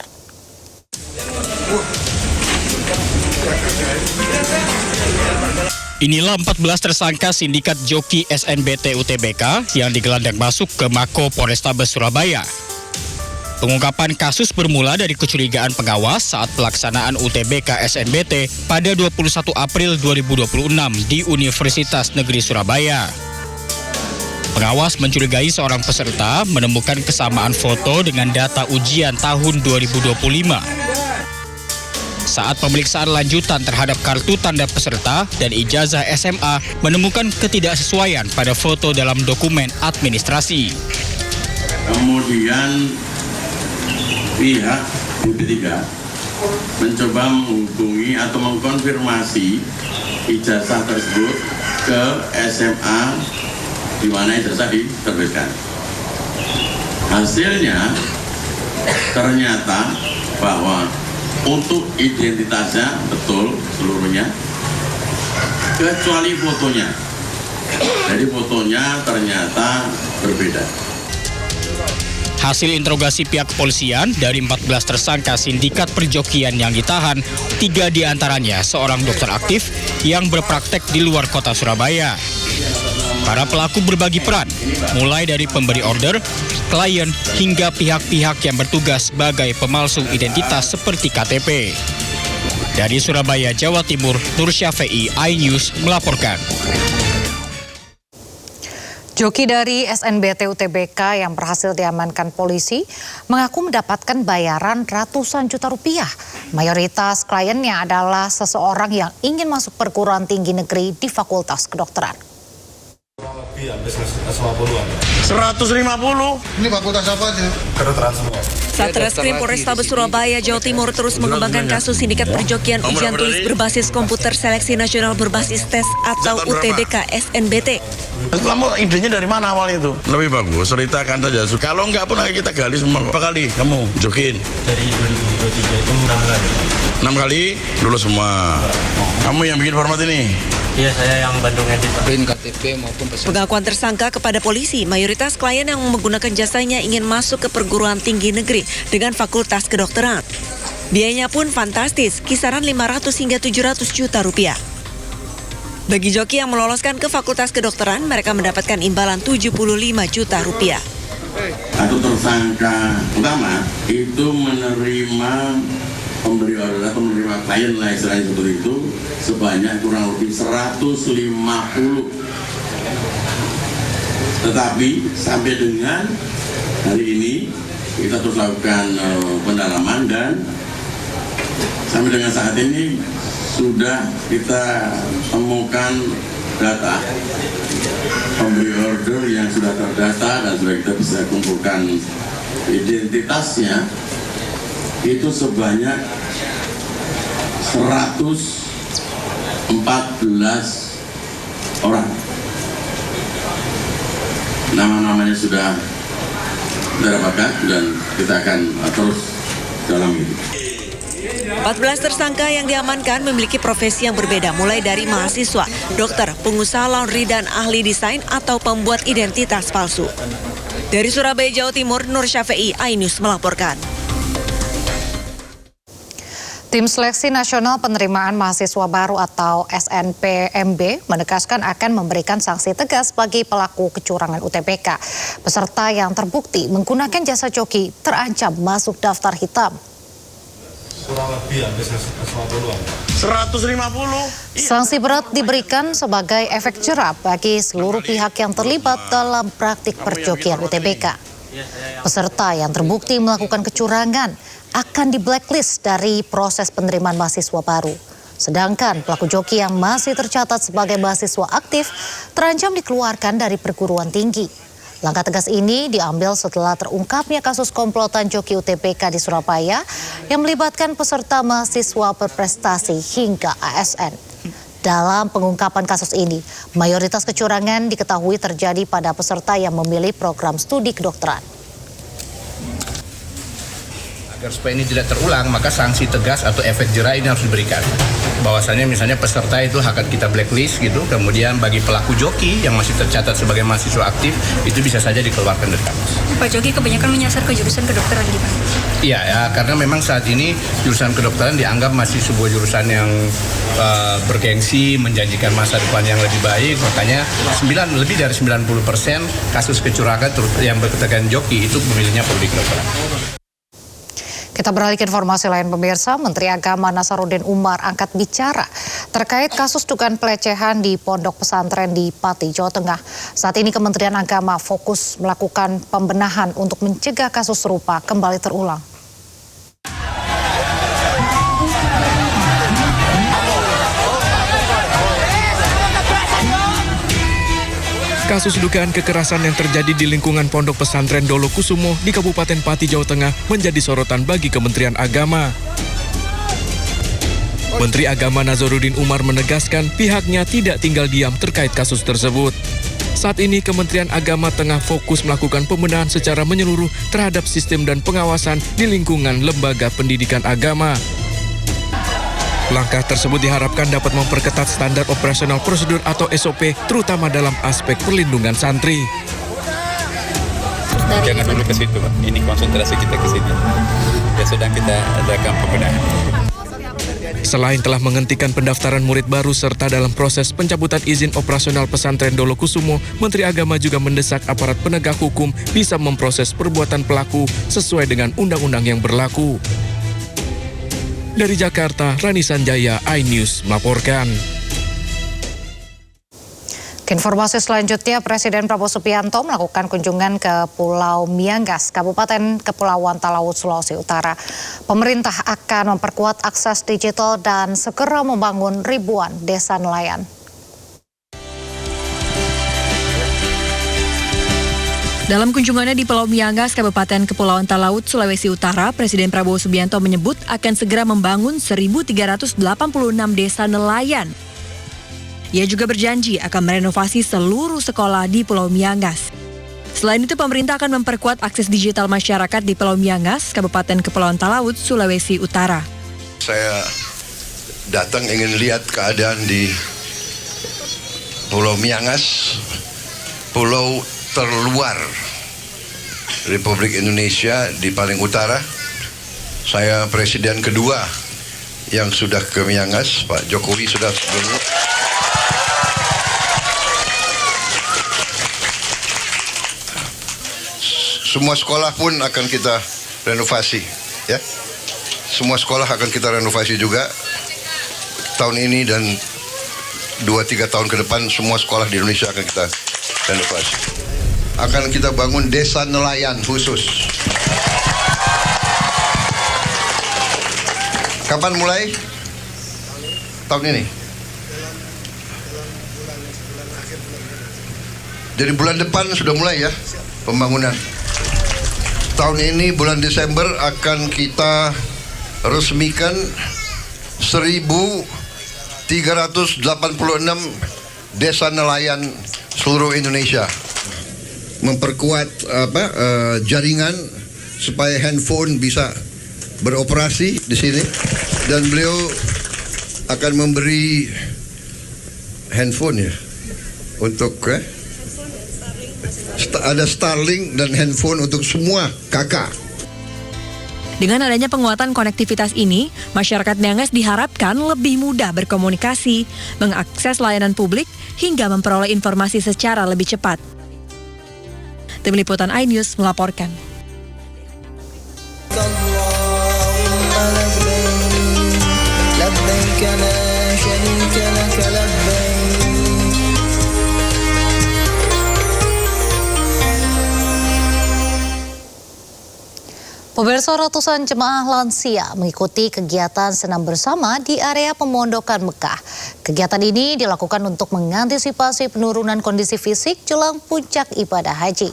Inilah 14 tersangka sindikat joki SNBT UTBK yang digelandang masuk ke Mako Polrestabes Surabaya. Pengungkapan kasus bermula dari kecurigaan pengawas saat pelaksanaan UTBK SNBT pada 21 April 2026 di Universitas Negeri Surabaya. Pengawas mencurigai seorang peserta menemukan kesamaan foto dengan data ujian tahun 2025. Saat pemeriksaan lanjutan terhadap kartu tanda peserta dan ijazah SMA menemukan ketidaksesuaian pada foto dalam dokumen administrasi. Kemudian pihak ketiga mencoba menghubungi atau mengkonfirmasi ijazah tersebut ke SMA di mana ijazah diterbitkan. Hasilnya ternyata bahwa untuk identitasnya betul seluruhnya, kecuali fotonya. Jadi fotonya ternyata berbeda. Hasil interogasi pihak kepolisian dari 14 tersangka sindikat perjokian yang ditahan, 3 diantaranya seorang dokter aktif yang berpraktek di luar kota Surabaya. Para pelaku berbagi peran, mulai dari pemberi order, klien, hingga pihak-pihak yang bertugas sebagai pemalsu identitas seperti KTP. Dari Surabaya, Jawa Timur, Nur Syafi'i, iNews melaporkan. Joki dari SNBT UTBK yang berhasil diamankan polisi mengaku mendapatkan bayaran ratusan juta rupiah. Mayoritas kliennya adalah seseorang yang ingin masuk perguruan tinggi negeri di Fakultas Kedokteran. 150. Ini fakultas apa aja? Kedokteran semua. Satreskrim Polrestabes Surabaya, Jawa Timur terus mengembangkan kasus sindikat perjokian ujian tulis berbasis komputer seleksi nasional berbasis tes atau UTBK SNBT. Kamu idenya dari mana awalnya itu? Lebih bagus, ceritakan saja. Kalau enggak pun kita gali semua. Berapa kali kamu jokin? Dari 2023 itu 6 kali. 6 kali? Lulus semua. Kamu yang bikin format ini? Iya, saya yang bantu ngedit. KTP maupun pesan. Pengakuan tersangka kepada polisi, mayoritas klien yang menggunakan jasanya ingin masuk ke perguruan tinggi negeri dengan Fakultas Kedokteran. Biayanya pun fantastis, kisaran 500 hingga 700 juta rupiah. Bagi joki yang meloloskan ke Fakultas Kedokteran, mereka mendapatkan imbalan 75 juta rupiah. Atau tersangka utama itu menerima pemberi order atau menerima klien lah istilahnya seperti itu sebanyak kurang lebih 150. Tetapi sampai dengan hari ini kita terus lakukan pendalaman dan sampai dengan saat ini sudah kita temukan data pemberi order yang sudah terdata dan sudah kita bisa kumpulkan identitasnya itu sebanyak 114 orang. Nama-namanya sudah didapatkan dan kita akan terus dalami. 14 tersangka yang diamankan memiliki profesi yang berbeda, mulai dari mahasiswa, dokter, pengusaha laundry, dan ahli desain atau pembuat identitas palsu. Dari Surabaya, Jawa Timur, Nur Syafi'i, iNews melaporkan. Tim Seleksi Nasional Penerimaan Mahasiswa Baru atau SNPMB menegaskan akan memberikan sanksi tegas bagi pelaku kecurangan UTBK. Peserta yang terbukti menggunakan jasa joki terancam masuk daftar hitam. 150. Sanksi berat diberikan sebagai efek jerah bagi seluruh pihak yang terlibat dalam praktik perjokian UTBK. Peserta yang terbukti melakukan kecurangan akan di-blacklist dari proses penerimaan mahasiswa baru. Sedangkan pelaku joki yang masih tercatat sebagai mahasiswa aktif terancam dikeluarkan dari perguruan tinggi. Langkah tegas ini diambil setelah terungkapnya kasus komplotan joki UTBK di Surabaya yang melibatkan peserta mahasiswa berprestasi hingga ASN. Dalam pengungkapan kasus ini, mayoritas kecurangan diketahui terjadi pada peserta yang memilih program studi kedokteran. Agar supaya ini tidak terulang, maka sanksi tegas atau efek jerah ini harus diberikan. Bahwasannya misalnya peserta itu akan kita blacklist gitu, kemudian bagi pelaku joki yang masih tercatat sebagai mahasiswa aktif, itu bisa saja dikeluarkan dari kampus. Pak Joki kebanyakan menyasar ke jurusan kedokteran gitu? Iya, ya, karena memang saat ini jurusan kedokteran dianggap masih sebuah jurusan yang bergengsi, menjanjikan masa depan yang lebih baik, makanya lebih dari 90% kasus kecurangan yang berkaitan joki itu pemilihnya prodi kedokteran. Kita beralih ke informasi lain, pemirsa. Menteri Agama Nasaruddin Umar angkat bicara terkait kasus dugaan pelecehan di pondok pesantren di Pati, Jawa Tengah. Saat ini Kementerian Agama fokus melakukan pembenahan untuk mencegah kasus serupa kembali terulang. Kasus dugaan kekerasan yang terjadi di lingkungan Pondok Pesantren Dolokusumo di Kabupaten Pati, Jawa Tengah menjadi sorotan bagi Kementerian Agama. Menteri Agama Nasaruddin Umar menegaskan pihaknya tidak tinggal diam terkait kasus tersebut. Saat ini Kementerian Agama tengah fokus melakukan pembenahan secara menyeluruh terhadap sistem dan pengawasan di lingkungan lembaga pendidikan agama. Langkah tersebut diharapkan dapat memperketat standar operasional prosedur atau SOP, terutama dalam aspek perlindungan santri. Jangan dulu ke situ, Pak. Ini konsentrasi kita ke sini. Ya sedang kita adakan pembenahan. Selain telah menghentikan pendaftaran murid baru serta dalam proses pencabutan izin operasional pesantren Dolokusumo, Menteri Agama juga mendesak aparat penegak hukum bisa memproses perbuatan pelaku sesuai dengan undang-undang yang berlaku. Dari Jakarta, Rani Sanjaya, iNews melaporkan. Informasi selanjutnya, Presiden Prabowo Subianto melakukan kunjungan ke Pulau Miangas, Kabupaten Kepulauan Talaut, Sulawesi Utara. Pemerintah akan memperkuat akses digital dan segera membangun ribuan desa nelayan. Dalam kunjungannya di Pulau Miangas, Kabupaten Kepulauan Talaut, Sulawesi Utara, Presiden Prabowo Subianto menyebut akan segera membangun 1.386 desa nelayan. Ia juga berjanji akan merenovasi seluruh sekolah di Pulau Miangas. Selain itu, pemerintah akan memperkuat akses digital masyarakat di Pulau Miangas, Kabupaten Kepulauan Talaut, Sulawesi Utara. Saya datang ingin lihat keadaan di Pulau Miangas, pulau terluar Republik Indonesia di paling utara, Saya presiden kedua yang sudah ke Miangas. Pak Jokowi sudah sebelumnya. Semua sekolah pun akan kita renovasi, ya. Semua sekolah akan kita renovasi juga tahun ini dan 2-3 tahun ke depan. Semua sekolah di Indonesia akan kita renovasi. Akan kita bangun desa nelayan khusus. Kapan mulai? Tahun ini. Jadi bulan depan sudah mulai ya pembangunan. Tahun ini bulan Desember akan kita resmikan 1.386 desa nelayan seluruh Indonesia. Memperkuat jaringan supaya handphone bisa beroperasi di sini, dan beliau akan memberi handphone ya untuk ada Starlink dan handphone untuk semua kakak. Dengan adanya penguatan konektivitas ini, masyarakat Miangas diharapkan lebih mudah berkomunikasi, mengakses layanan publik, hingga memperoleh informasi secara lebih cepat. Tim Liputan iNews melaporkan. Pemirsa, ratusan jemaah lansia mengikuti kegiatan senam bersama di area pemondokan Mekah. Kegiatan ini dilakukan untuk mengantisipasi penurunan kondisi fisik jelang puncak ibadah haji.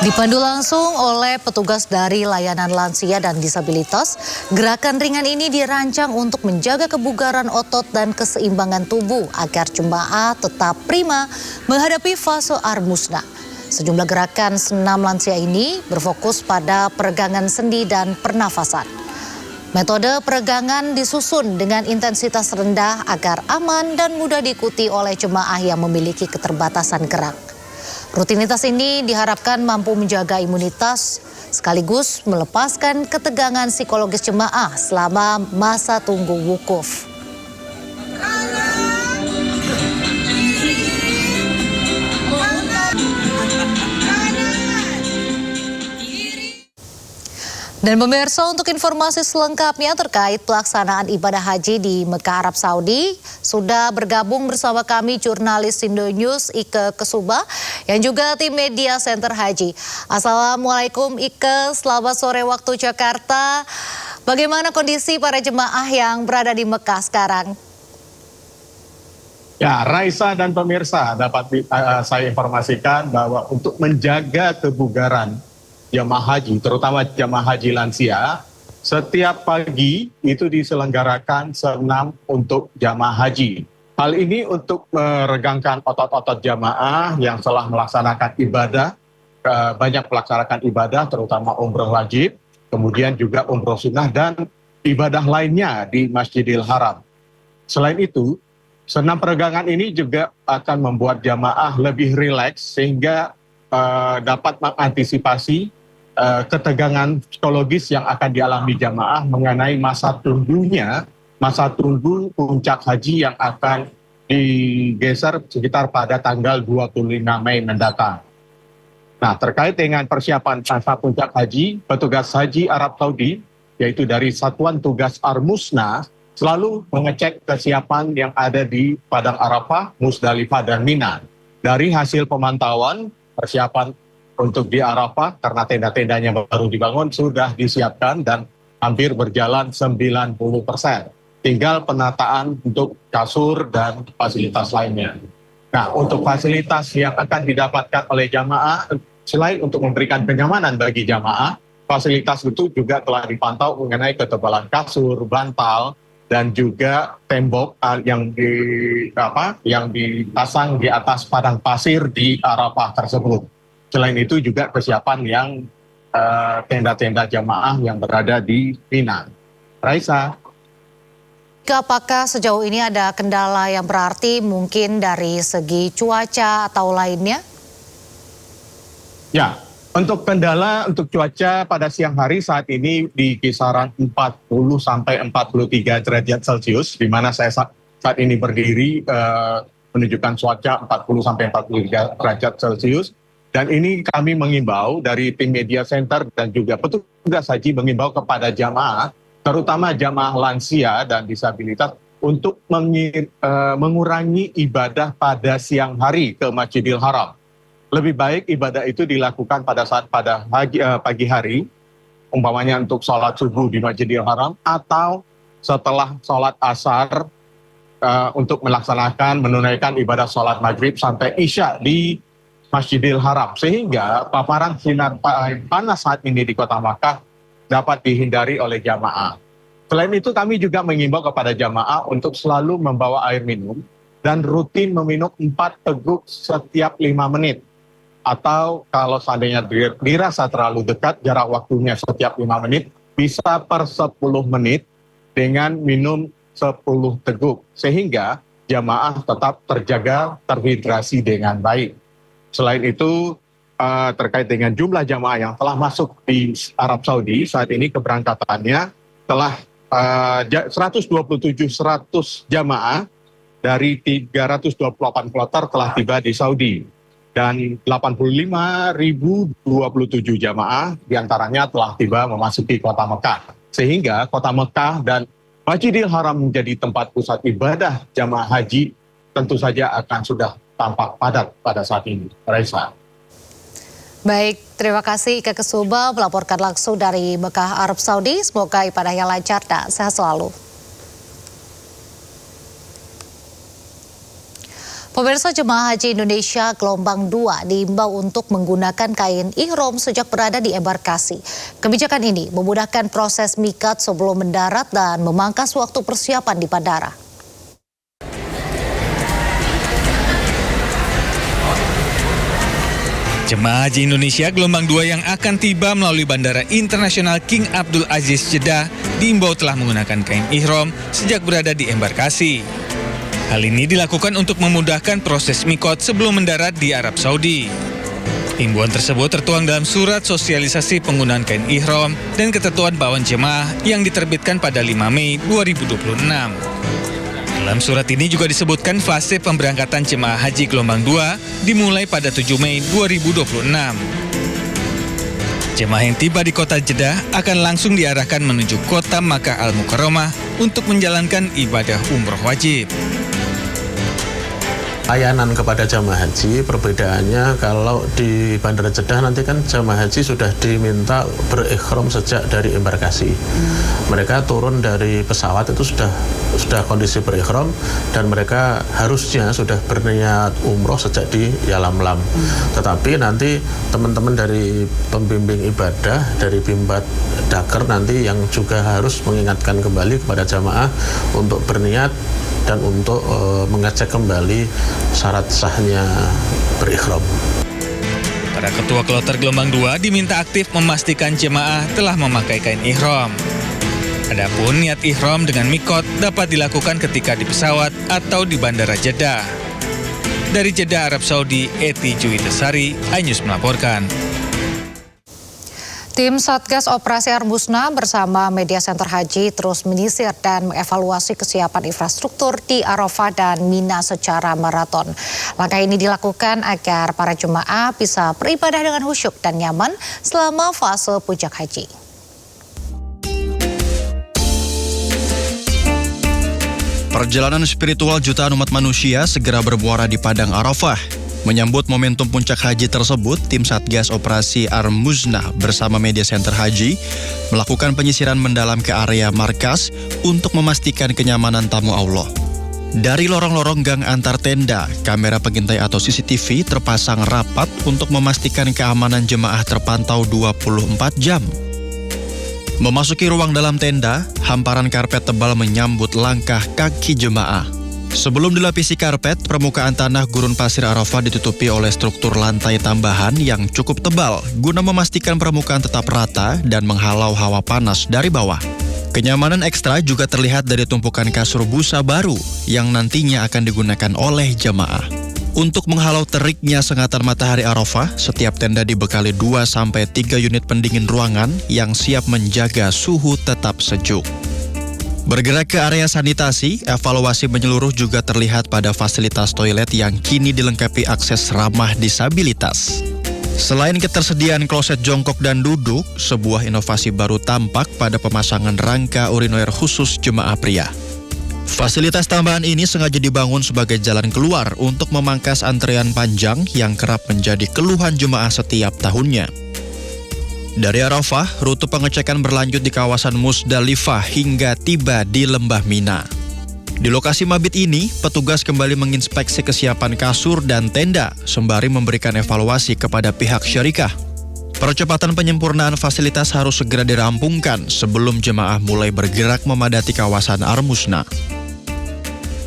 Dipandu langsung oleh petugas dari layanan lansia dan disabilitas, gerakan ringan ini dirancang untuk menjaga kebugaran otot dan keseimbangan tubuh agar jemaah tetap prima menghadapi fase armusna. Sejumlah gerakan senam lansia ini berfokus pada peregangan sendi dan pernafasan. Metode peregangan disusun dengan intensitas rendah agar aman dan mudah diikuti oleh jemaah yang memiliki keterbatasan gerak. Rutinitas ini diharapkan mampu menjaga imunitas sekaligus melepaskan ketegangan psikologis jemaah selama masa tunggu wukuf. Dan pemirsa, untuk informasi selengkapnya terkait pelaksanaan ibadah haji di Mekah, Arab Saudi, sudah bergabung bersama kami jurnalis Indonews Ike Kesuba yang juga tim Media Center Haji. Assalamualaikum Ike, selamat sore waktu Jakarta. Bagaimana kondisi para jemaah yang berada di Mekah sekarang? Ya, Raisa dan pemirsa, dapat saya informasikan bahwa untuk menjaga kebugaran jamaah haji, terutama jamaah haji lansia, setiap pagi itu diselenggarakan senam untuk jamaah haji. Hal ini untuk meregangkan otot-otot jamaah yang telah melaksanakan ibadah, banyak melaksanakan ibadah, terutama umroh wajib, kemudian juga umroh sunnah dan ibadah lainnya di Masjidil Haram. Selain itu, senam peregangan ini juga akan membuat jamaah lebih rileks sehingga dapat mengantisipasi ketegangan psikologis yang akan dialami jamaah mengenai masa tunggu puncak haji yang akan digeser sekitar pada tanggal 25 Mei mendatang. Nah, terkait dengan persiapan masa puncak haji, petugas haji Arab Saudi, yaitu dari Satuan Tugas Armusna, selalu mengecek kesiapan yang ada di Padang Arafah, Musdalifah, dan Mina. Dari hasil pemantauan, persiapan untuk di Arafah, karena tenda-tendanya baru dibangun, sudah disiapkan dan hampir berjalan 90%. Tinggal penataan untuk kasur dan fasilitas lainnya. Nah, untuk fasilitas yang akan didapatkan oleh jamaah, selain untuk memberikan kenyamanan bagi jamaah, fasilitas itu juga telah dipantau mengenai ketebalan kasur, bantal, dan juga tembok yang dipasang di atas padang pasir di Arafah tersebut. Selain itu juga kesiapan yang tenda-tenda jamaah yang berada di Mina. Raisa. Apakah sejauh ini ada kendala yang berarti mungkin dari segi cuaca atau lainnya? Ya, untuk kendala untuk cuaca pada siang hari saat ini di kisaran 40 sampai 43 derajat Celcius, di mana saya saat ini berdiri menunjukkan cuaca 40 sampai 43 derajat Celcius. Dan ini kami mengimbau dari tim media center dan juga petugas haji mengimbau kepada jamaah, terutama jamaah lansia dan disabilitas, untuk mengurangi ibadah pada siang hari ke Masjidil Haram. Lebih baik ibadah itu dilakukan pada pagi hari, umpamanya untuk sholat subuh di Masjidil Haram, atau setelah sholat asar untuk menunaikan ibadah sholat maghrib sampai isya di Masjidil Haram, sehingga paparan sinar panas saat ini di Kota Makkah dapat dihindari oleh jamaah. Selain itu kami juga mengimbau kepada jamaah untuk selalu membawa air minum dan rutin meminum 4 teguk setiap 5 menit. Atau kalau seandainya dirasa terlalu dekat jarak waktunya setiap 5 menit, bisa per 10 menit dengan minum 10 teguk. Sehingga jamaah tetap terjaga terhidrasi dengan baik. Selain itu, terkait dengan jumlah jamaah yang telah masuk di Arab Saudi, saat ini keberangkatannya telah 100 jamaah dari 328 kloter telah tiba di Saudi. Dan 85.027 jamaah diantaranya telah tiba memasuki Kota Mekah. Sehingga Kota Mekah dan Masjidil Haram menjadi tempat pusat ibadah jamaah haji tentu saja akan sudah tampak padat pada saat ini. Raisa. Baik, terima kasih Ika Kesuba melaporkan langsung dari Mekah, Arab Saudi. Semoga ibadahnya lancar dan sehat selalu. Pemirsa, jemaah haji Indonesia gelombang 2 diimbau untuk menggunakan kain ihram sejak berada di embarkasi. Kebijakan ini memudahkan proses miqat sebelum mendarat dan memangkas waktu persiapan di bandara. Jemaah haji Indonesia gelombang 2 yang akan tiba melalui Bandara Internasional King Abdul Aziz Jeddah diimbau telah menggunakan kain ihram sejak berada di embarkasi. Hal ini dilakukan untuk memudahkan proses miqat sebelum mendarat di Arab Saudi. Himbauan tersebut tertuang dalam surat sosialisasi penggunaan kain ihram dan ketentuan bawaan jemaah yang diterbitkan pada 5 Mei 2026. Dalam surat ini juga disebutkan fase pemberangkatan jemaah haji gelombang 2 dimulai pada 7 Mei 2026. Jemaah yang tiba di kota Jeddah akan langsung diarahkan menuju kota Makkah Al-Mukarramah untuk menjalankan ibadah umroh wajib. Layanan kepada jamaah haji, perbedaannya kalau di Bandara Jeddah nanti kan jamaah haji sudah diminta berikhram sejak dari embarkasi. Mereka turun dari pesawat itu sudah kondisi berikhram dan mereka harusnya sudah berniat umroh sejak di Yalamlam. Tetapi nanti teman-teman dari pembimbing ibadah, dari Bimbat Daker nanti yang juga harus mengingatkan kembali kepada jamaah untuk berniat dan untuk mengecek kembali syarat sahnya berikhram. Para ketua kloter gelombang 2 diminta aktif memastikan jemaah telah memakai kain ihram. Adapun niat ihram dengan miqat dapat dilakukan ketika di pesawat atau di Bandara Jeddah. Dari Jeddah, Arab Saudi, Eti Juwitesari, iNews melaporkan. Tim Satgas Operasi Armusna bersama Media Center Haji terus menyisir dan mengevaluasi kesiapan infrastruktur di Arafah dan Mina secara maraton. Langkah ini dilakukan agar para jemaah bisa beribadah dengan khusyuk dan nyaman selama fase puncak haji. Perjalanan spiritual jutaan umat manusia segera bermuara di Padang Arafah. Menyambut momentum puncak haji tersebut, tim Satgas Operasi Armusna bersama Media Center Haji melakukan penyisiran mendalam ke area markas untuk memastikan kenyamanan tamu Allah. Dari lorong-lorong gang antar tenda, kamera pengintai atau CCTV terpasang rapat untuk memastikan keamanan jemaah terpantau 24 jam. Memasuki ruang dalam tenda, hamparan karpet tebal menyambut langkah kaki jemaah. Sebelum dilapisi karpet, permukaan tanah gurun pasir Arafah ditutupi oleh struktur lantai tambahan yang cukup tebal guna memastikan permukaan tetap rata dan menghalau hawa panas dari bawah. Kenyamanan ekstra juga terlihat dari tumpukan kasur busa baru yang nantinya akan digunakan oleh jemaah. Untuk menghalau teriknya sengatan matahari Arafah, setiap tenda dibekali 2-3 unit pendingin ruangan yang siap menjaga suhu tetap sejuk. Bergerak ke area sanitasi, evaluasi menyeluruh juga terlihat pada fasilitas toilet yang kini dilengkapi akses ramah disabilitas. Selain ketersediaan kloset jongkok dan duduk, sebuah inovasi baru tampak pada pemasangan rangka urinoir khusus jemaah pria. Fasilitas tambahan ini sengaja dibangun sebagai jalan keluar untuk memangkas antrean panjang yang kerap menjadi keluhan jemaah setiap tahunnya. Dari Arafah, rute pengecekan berlanjut di kawasan Musdalifah hingga tiba di Lembah Mina. Di lokasi mabit ini, petugas kembali menginspeksi kesiapan kasur dan tenda, sembari memberikan evaluasi kepada pihak syarikah. Percepatan penyempurnaan fasilitas harus segera dirampungkan sebelum jemaah mulai bergerak memadati kawasan Armusna.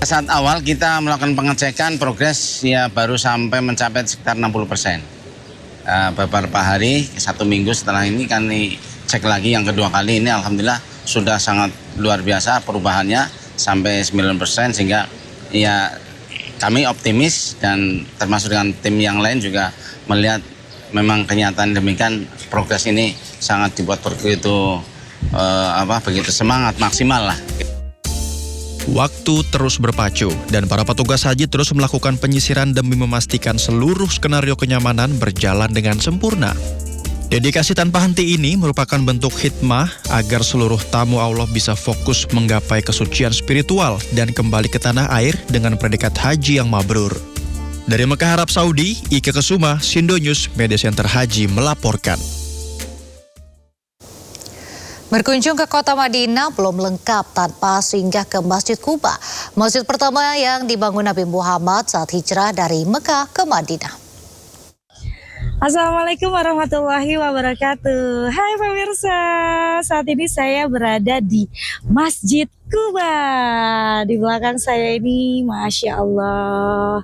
Saat awal kita melakukan pengecekan, progres ya baru sampai mencapai sekitar 60%. Beberapa hari, 1 minggu setelah ini kami cek lagi yang kedua kali ini, alhamdulillah sudah sangat luar biasa perubahannya. Sampai 9%, sehingga ya kami optimis dan termasuk dengan tim yang lain juga melihat memang kenyataan demikian, progres ini sangat dibuat begitu semangat maksimal lah. Waktu terus berpacu dan para petugas haji terus melakukan penyisiran demi memastikan seluruh skenario kenyamanan berjalan dengan sempurna. Dedikasi tanpa henti ini merupakan bentuk khidmah agar seluruh tamu Allah bisa fokus menggapai kesucian spiritual dan kembali ke tanah air dengan predikat haji yang mabrur. Dari Mekah, Arab Saudi, Ike Kesuma, Sindo News, Media Center Haji melaporkan. Berkunjung ke kota Madinah belum lengkap tanpa singgah ke Masjid Quba, masjid pertama yang dibangun Nabi Muhammad saat hijrah dari Mekah ke Madinah. Assalamualaikum warahmatullahi wabarakatuh. Hai pemirsa, saat ini saya berada di Masjid Quba. Di belakang saya ini, Masya Allah.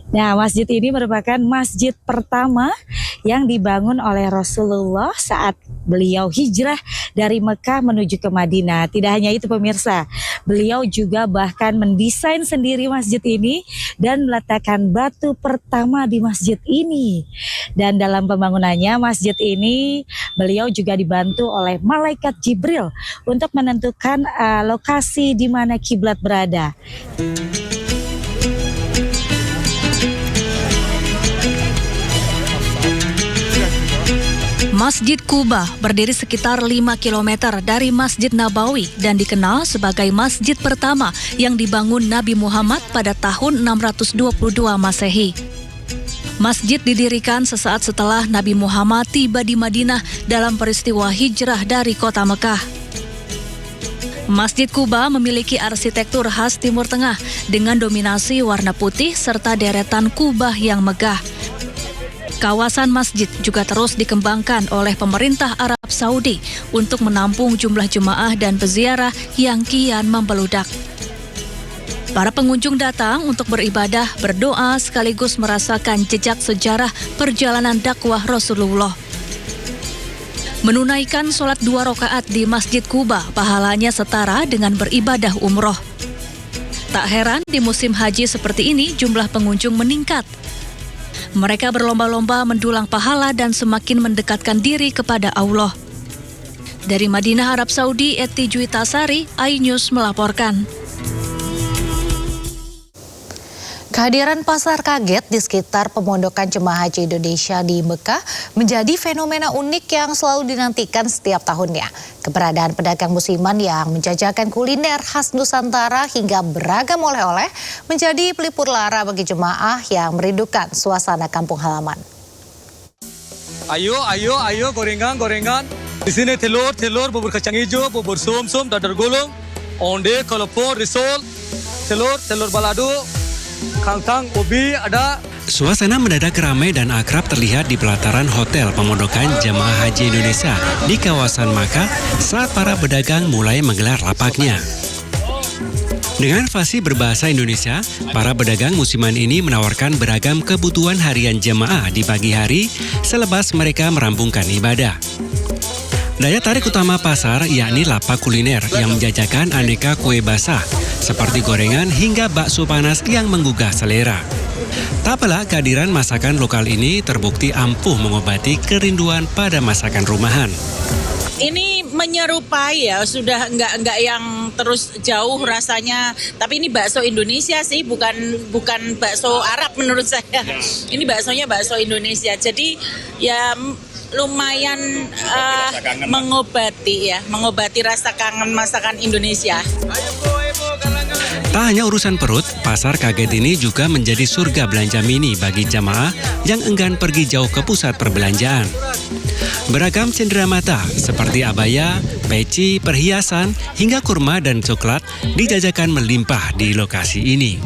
Nah, masjid ini merupakan masjid pertama yang dibangun oleh Rasulullah saat beliau hijrah dari Mekah menuju ke Madinah. Tidak hanya itu pemirsa, beliau juga bahkan mendesain sendiri masjid ini dan meletakkan batu pertama di masjid ini. Dan dalam pembangunannya masjid ini beliau juga dibantu oleh malaikat Jibril untuk menentukan lokasi di mana kiblat berada. Masjid Quba berdiri sekitar 5 km dari Masjid Nabawi dan dikenal sebagai masjid pertama yang dibangun Nabi Muhammad pada tahun 622 Masehi. Masjid didirikan sesaat setelah Nabi Muhammad tiba di Madinah dalam peristiwa hijrah dari kota Mekah. Masjid Quba memiliki arsitektur khas Timur Tengah dengan dominasi warna putih serta deretan kubah yang megah. Kawasan masjid juga terus dikembangkan oleh pemerintah Arab Saudi untuk menampung jumlah jemaah dan peziarah yang kian membeludak. Para pengunjung datang untuk beribadah, berdoa, sekaligus merasakan jejak sejarah perjalanan dakwah Rasulullah. Menunaikan sholat 2 rakaat di Masjid Quba pahalanya setara dengan beribadah umroh. Tak heran di musim haji seperti ini jumlah pengunjung meningkat. Mereka berlomba-lomba mendulang pahala dan semakin mendekatkan diri kepada Allah. Dari Madinah, Arab Saudi, Eti Juitasari, iNews melaporkan. Kehadiran pasar kaget di sekitar pemondokan jemaah haji Indonesia di Mekah menjadi fenomena unik yang selalu dinantikan setiap tahunnya. Keberadaan pedagang musiman yang menjajakan kuliner khas Nusantara hingga beragam oleh-oleh menjadi pelipur lara bagi jemaah yang merindukan suasana kampung halaman. Ayo gorengan. Di sini telur, bubur kacang hijau, bubur sum, dadar gulung, onde, kelopor, risol, telur balado, kangkang, ubi ada. Suasana mendadak ramai dan akrab terlihat di pelataran hotel pemondokan jemaah haji Indonesia di kawasan Makkah saat para pedagang mulai menggelar lapaknya. Dengan fasih berbahasa Indonesia, para pedagang musiman ini menawarkan beragam kebutuhan harian jemaah di pagi hari selepas mereka merampungkan ibadah. Daya tarik utama pasar yakni lapak kuliner yang menjajakan aneka kue basah seperti gorengan hingga bakso panas yang menggugah selera. Tak pelak kehadiran masakan lokal ini terbukti ampuh mengobati kerinduan pada masakan rumahan. Ini menyerupai ya, sudah enggak yang terus jauh rasanya. Tapi ini bakso Indonesia sih, bukan bakso Arab menurut saya. Ini baksonya bakso Indonesia. Jadi ya lumayan mengobati rasa kangen masakan Indonesia. Tak hanya urusan perut, pasar kaget ini juga menjadi surga belanja mini bagi jamaah yang enggan pergi jauh ke pusat perbelanjaan. Beragam cenderamata seperti abaya, peci, perhiasan, hingga kurma dan coklat dijajakan melimpah di lokasi ini.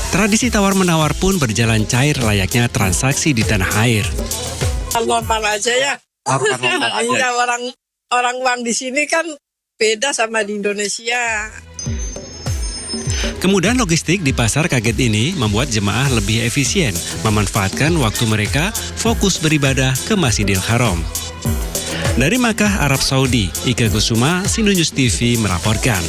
Tradisi tawar-menawar pun berjalan cair layaknya transaksi di tanah air. Normal aja ya. Iya, orang uang di sini kan beda sama di Indonesia. Kemudahan logistik di pasar kaget ini membuat jemaah lebih efisien memanfaatkan waktu mereka fokus beribadah ke Masjidil Haram. Dari Makkah, Arab Saudi, Ika Kusuma, Sindu News TV melaporkan.